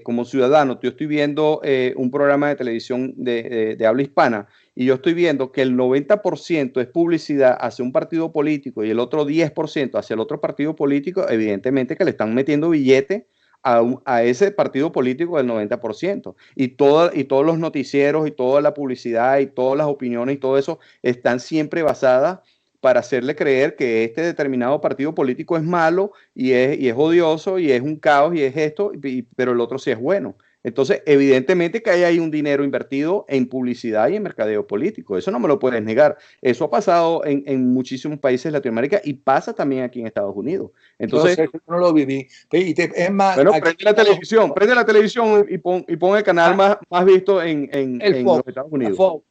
como ciudadano, yo estoy viendo un programa de televisión de habla hispana y yo estoy viendo que el 90% es publicidad hacia un partido político y el otro 10% hacia el otro partido político, evidentemente que le están metiendo billete a ese partido político del 90%. Y todos los noticieros y toda la publicidad y todas las opiniones y todo eso están siempre basadas para hacerle creer que este determinado partido político es malo y es odioso y es un caos y es esto, pero el otro sí es bueno. Entonces, evidentemente que hay ahí un dinero invertido en publicidad y en mercadeo político. Eso no me lo puedes negar. Eso ha pasado en muchísimos países de Latinoamérica y pasa también aquí en Estados Unidos. Entonces, yo no lo viví. Es más, bueno, prende la televisión y pon el canal más visto en Fox, los Estados Unidos. Fox.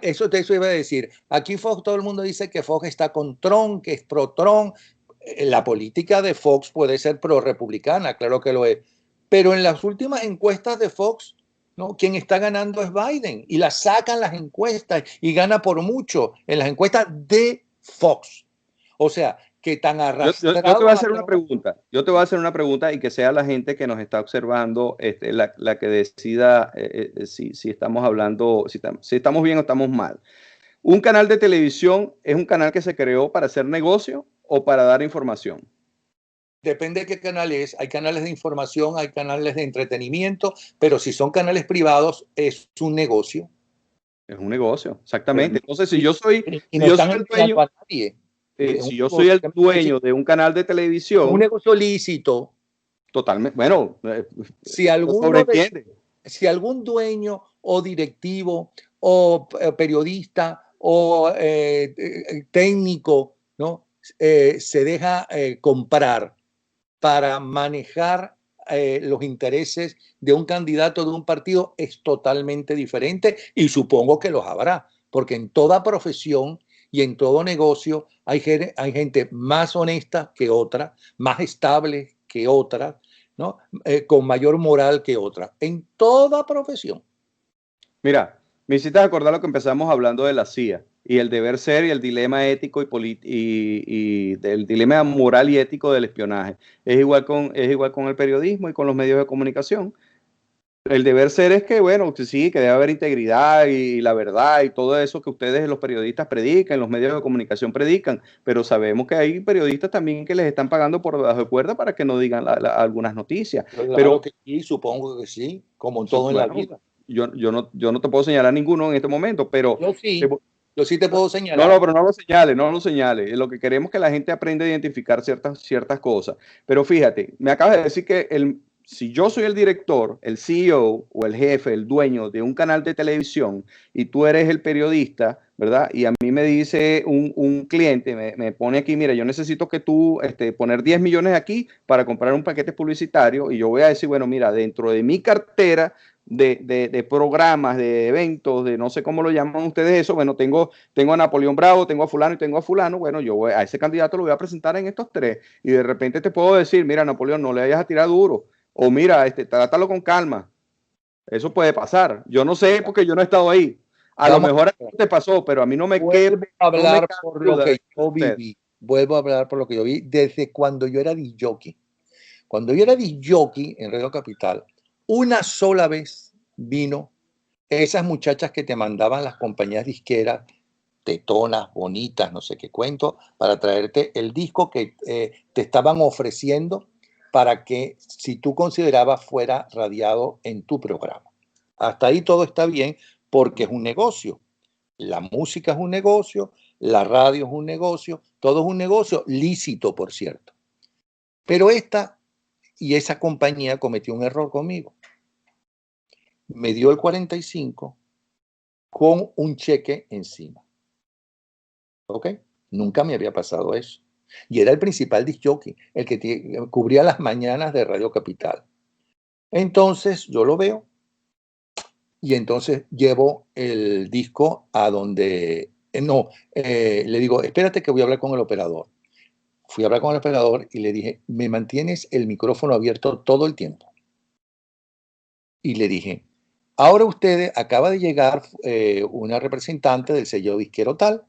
Eso iba a decir. Aquí Fox, todo el mundo dice que Fox está con Trump, que es pro Trump. La política de Fox puede ser pro republicana, claro que lo es. Pero en las últimas encuestas de Fox, ¿no?, quien está ganando es Biden y la sacan las encuestas y gana por mucho en las encuestas de Fox. O sea, que tan arrastrado. Yo te voy a hacer una pregunta. Yo te voy a hacer una pregunta y que sea la gente que nos está observando la que decida si estamos hablando, si estamos bien o estamos mal. ¿Un canal de televisión es un canal que se creó para hacer negocio o para dar información? Depende de qué canal es. Hay canales de información, hay canales de entretenimiento, pero si son canales privados, es un negocio. Es un negocio, exactamente. Entonces, si no yo soy están el dueño, a nadie. si yo soy el dueño de un canal de televisión, un negocio lícito. Totalmente. Bueno, si algún dueño o directivo o periodista o técnico, ¿no?, se deja comprar para manejar los intereses de un candidato de un partido, es totalmente diferente y supongo que los habrá, porque en toda profesión y en todo negocio hay gente más honesta que otra, más estable que otra, ¿no?, con mayor moral que otra, en toda profesión. Mira, me hiciste acordar lo que empezamos hablando de la CIA y el deber ser y el dilema ético y del dilema moral y ético del espionaje. Es igual con el periodismo y con los medios de comunicación. El deber ser es que, bueno, sí, que debe haber integridad y la verdad y todo eso que ustedes, los periodistas, predican, los medios de comunicación predican, pero sabemos que hay periodistas también que les están pagando por debajo de cuerda para que no digan algunas noticias. Claro que sí, supongo que sí, como en todo en la vida. Yo no te puedo señalar ninguno en este momento, pero... Yo sí te puedo señalar. No, pero no lo señales. Lo que queremos es que la gente aprenda a identificar ciertas cosas. Pero fíjate, me acabas de decir que si yo soy el director, el CEO o el jefe, el dueño de un canal de televisión y tú eres el periodista, ¿verdad? Y a mí me dice un cliente, me pone aquí, mira, yo necesito que tú poner 10 millones aquí para comprar un paquete publicitario y yo voy a decir, bueno, mira, dentro de mi cartera de programas, de eventos, de no sé cómo lo llaman ustedes eso, bueno, tengo a Napoleón Bravo, tengo a fulano y tengo a fulano, bueno, a ese candidato lo voy a presentar en estos tres y de repente te puedo decir, mira, Napoleón, no le vayas a tirar duro o mira, trátalo con calma. Eso puede pasar. Yo no sé porque yo no he estado ahí. A lo mejor a ti te pasó, pero a mí no me queda hablar por lo que yo viví. vuelvo a hablar por lo que yo vi desde cuando yo era disc-jockey. Cuando yo era disc-jockey en Radio Capital, una sola vez vino esas muchachas que te mandaban las compañías disqueras, tetonas, bonitas, no sé qué cuento, para traerte el disco que te estaban ofreciendo para que, si tú considerabas, fuera radiado en tu programa. Hasta ahí todo está bien porque es un negocio. La música es un negocio, la radio es un negocio, todo es un negocio lícito, por cierto. Pero esta y esa compañía cometió un error conmigo. Me dio el 45 con un cheque encima. ¿Ok? Nunca me había pasado eso. Y era el principal disc jockey, el que cubría las mañanas de Radio Capital. Entonces yo lo veo y entonces llevo el disco a donde, le digo, espérate que voy a hablar con el operador. Fui a hablar con el operador y le dije, ¿me mantienes el micrófono abierto todo el tiempo? Y le dije, ahora ustedes, acaba de llegar una representante del sello disquero tal,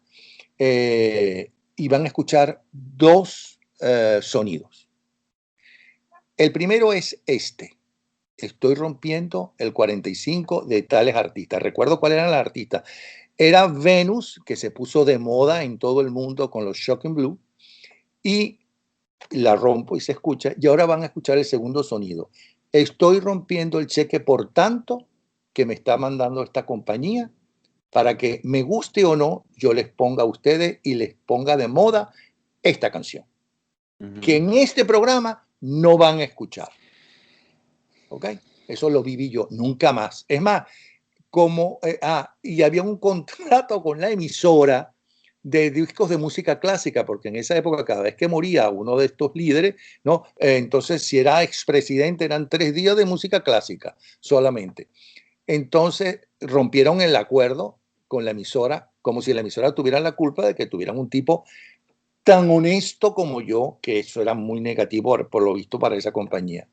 y van a escuchar dos sonidos. El primero es este. Estoy rompiendo el 45 de tales artistas. Recuerdo cuál eran las artistas. Era Venus, que se puso de moda en todo el mundo con los Shocking Blue, y la rompo y se escucha. Y ahora van a escuchar el segundo sonido. Estoy rompiendo el cheque por tanto que me está mandando esta compañía para que, me guste o no, yo les ponga a ustedes y les ponga de moda esta canción, que en este programa no van a escuchar. ¿Ok? Eso lo viví yo, nunca más. Es más, y había un contrato con la emisora de discos de música clásica, porque en esa época, cada vez que moría uno de estos líderes, ¿no? Entonces, si era expresidente, eran 3 días de música clásica solamente. Entonces, rompieron el acuerdo con la emisora, como si la emisora tuviera la culpa de que tuvieran un tipo tan honesto como yo, que eso era muy negativo, por lo visto, para esa compañía.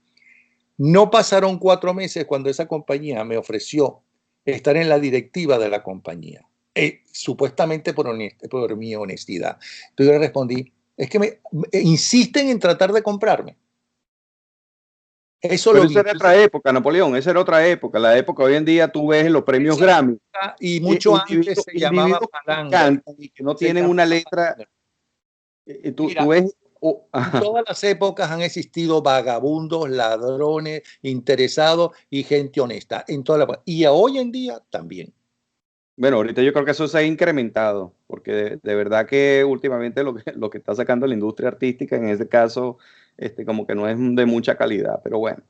No pasaron 4 meses cuando esa compañía me ofreció estar en la directiva de la compañía, supuestamente por mi honestidad. Entonces yo le respondí, es que me insisten en tratar de comprarme. Eso Pero lo esa vi. era otra época, Napoleón, esa era otra época. La época hoy en día tú ves en los premios Grammy. Y mucho antes se llamaba Individuos que palanga. cantan y que no tienen una letra. Tú Mira, ves. en todas las épocas han existido vagabundos, ladrones, interesados y gente honesta. Y hoy en día también. Bueno, ahorita yo creo que eso se ha incrementado, porque de verdad que últimamente lo que está sacando la industria artística, en ese caso, como que no es de mucha calidad. Pero bueno,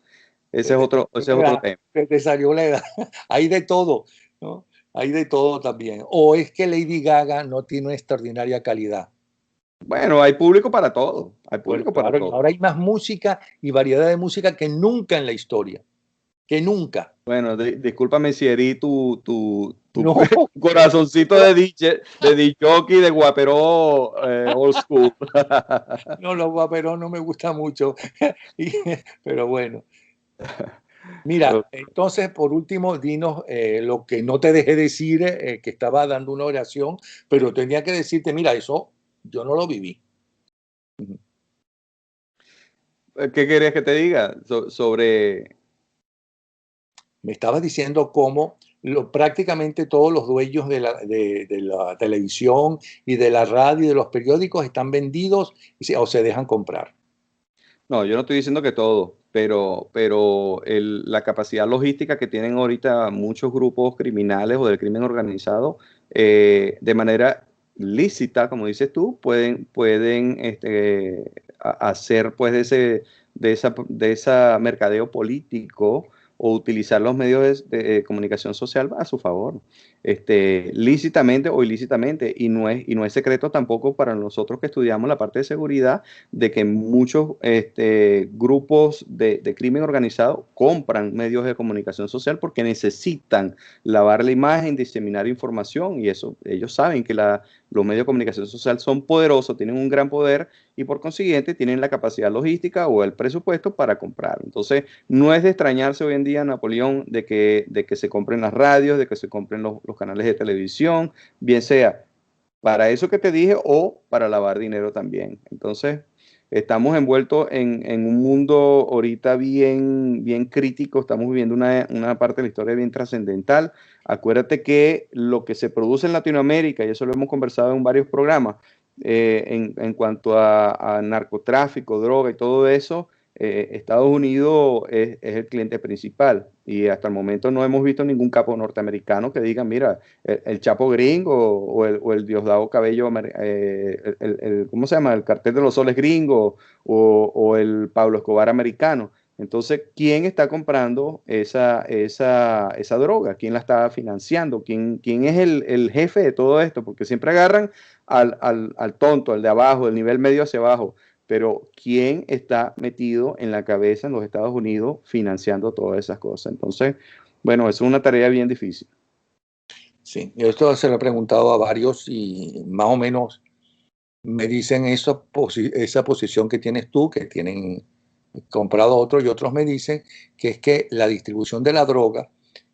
ese es otro tema. Te salió la edad. Hay de todo, ¿no? Hay de todo también. O es que Lady Gaga no tiene una extraordinaria calidad. Bueno, hay público para todo. Hay Bueno, público para claro, y todo. ahora hay más música y variedad de música que nunca en la historia. Que nunca. Bueno, discúlpame si herí tu No, corazoncito de jockey, de guaperó old school. no, los guaperos no me gusta mucho. Pero bueno. Mira, entonces, por último, dinos lo que no te dejé decir, que estaba dando una oración, pero tenía que decirte, mira, eso yo no lo viví. ¿Qué querías que te diga sobre? Me estabas diciendo cómo prácticamente todos los dueños de la televisión y de la radio y de los periódicos están vendidos o se dejan comprar. No, yo no estoy diciendo que todo, pero la capacidad logística que tienen ahorita muchos grupos criminales o del crimen organizado, de manera lícita, como dices tú, pueden hacer pues de esa mercadeo político o utilizar los medios de comunicación social a su favor, lícitamente o ilícitamente, y no es secreto tampoco para nosotros que estudiamos la parte de seguridad, de que muchos grupos de crimen organizado compran medios de comunicación social porque necesitan lavar la imagen, diseminar información, y eso ellos saben que los medios de comunicación social son poderosos, tienen un gran poder y por consiguiente tienen la capacidad logística o el presupuesto para comprar. Entonces, no es de extrañarse hoy en día, Napoleón, de que se compren las radios, de que se compren los canales de televisión, bien sea para eso que te dije o para lavar dinero también. Entonces, estamos envueltos en un mundo ahorita bien crítico, estamos viviendo una parte de la historia bien trascendental. Acuérdate que lo que se produce en Latinoamérica, y eso lo hemos conversado en varios programas, en cuanto a narcotráfico, droga y todo eso, Estados Unidos es el cliente principal y hasta el momento no hemos visto ningún capo norteamericano que diga, mira, el Chapo gringo o el Diosdado Cabello, ¿cómo se llama? El Cartel de los Soles gringo o el Pablo Escobar americano. Entonces, ¿quién está comprando esa droga? ¿Quién la está financiando? ¿Quién es el jefe de todo esto? Porque siempre agarran al tonto, al de abajo, del nivel medio hacia abajo. Pero ¿quién está metido en la cabeza en los Estados Unidos financiando todas esas cosas? Entonces, bueno, es una tarea bien difícil. Sí, yo esto se lo he preguntado a varios y más o menos me dicen esa posición que tienes tú, que tienen comprado otros, y otros me dicen que es que la distribución de la droga,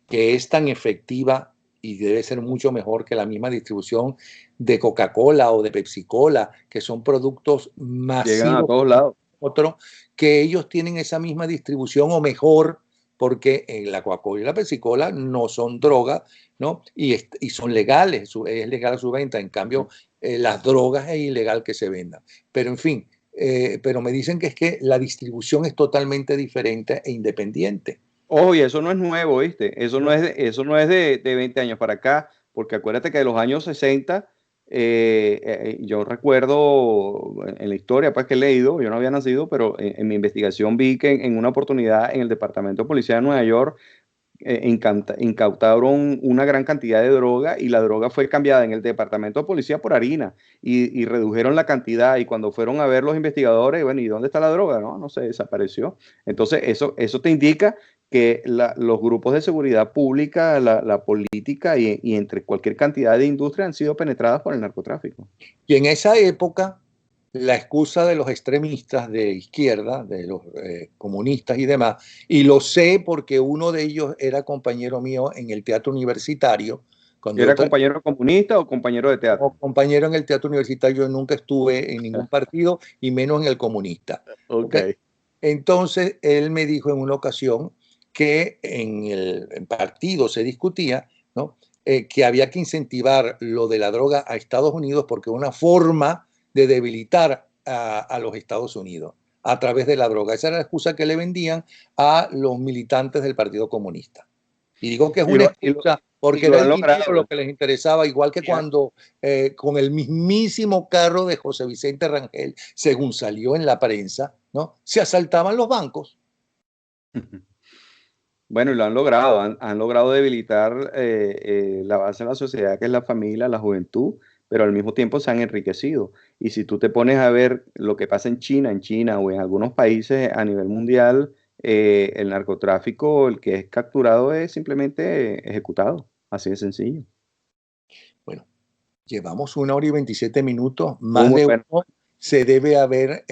que es tan efectiva y debe ser mucho mejor que la misma distribución de Coca-Cola o de Pepsi-Cola, que son productos Llegan a masivos, todos lados. otro, que ellos tienen esa misma distribución o mejor, porque la Coca-Cola y la Pepsi-Cola no son drogas, ¿no? Y son legales, es legal su venta. En cambio, las drogas es ilegal que se vendan. Pero en fin, pero me dicen que es que la distribución es totalmente diferente e independiente. Ojo, y eso no es nuevo, ¿viste? Eso no es de 20 años para acá, porque acuérdate que de los años 60, yo recuerdo en la historia pues, que he leído, yo no había nacido, pero en mi investigación vi que en una oportunidad en el Departamento de Policía de Nueva York incautaron una gran cantidad de droga y la droga fue cambiada en el departamento de policía por harina y redujeron la cantidad y cuando fueron a ver los investigadores, bueno, ¿y dónde está la droga? No, no se desapareció. Entonces, eso te indica que los grupos de seguridad pública, la política y entre cualquier cantidad de industria han sido penetradas por el narcotráfico. Y en esa época, la excusa de los extremistas de izquierda, de los comunistas y demás, y lo sé porque uno de ellos era compañero mío en el teatro universitario, cuando yo ¿Era compañero comunista o compañero de teatro? como compañero en el teatro universitario, yo nunca estuve en ningún partido y menos en el comunista. Ok. ¿Okay? Entonces, él me dijo en una ocasión que en el partido se discutía, ¿no? Que había que incentivar lo de la droga a Estados Unidos porque una forma de debilitar a los Estados Unidos a través de la droga. Esa era la excusa que le vendían a los militantes del Partido Comunista. Y digo que es Y una lo, excusa y porque lo era han el dinero lo logrado. que les interesaba, igual que Mira. cuando con el mismísimo carro de José Vicente Rangel, según salió en la prensa, ¿no? Se asaltaban los bancos. Bueno, y lo han logrado, han logrado debilitar la base de la sociedad, que es la familia, la juventud, pero al mismo tiempo se han enriquecido. Y si tú te pones a ver lo que pasa en China o en algunos países a nivel mundial, el narcotráfico, el que es capturado es simplemente ejecutado, así de sencillo. Bueno, llevamos 1 hora y 27 minutos, Estuvo más muy de bueno. uno se debe haber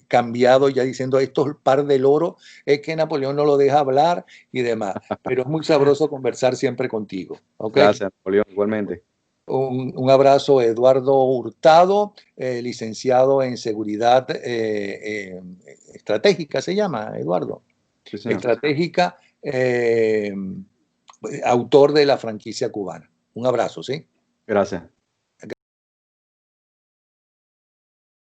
cambiado ya diciendo esto es par del oro, es que Napoleón no lo deja hablar y demás, pero es muy sabroso conversar siempre contigo, ¿ok? Gracias, Napoleón, igualmente. Un abrazo, Eduardo Hurtado, licenciado en seguridad estratégica, se llama, Eduardo. Sí, señor. Estratégica, autor de La franquicia cubana. Un abrazo, ¿sí? Gracias.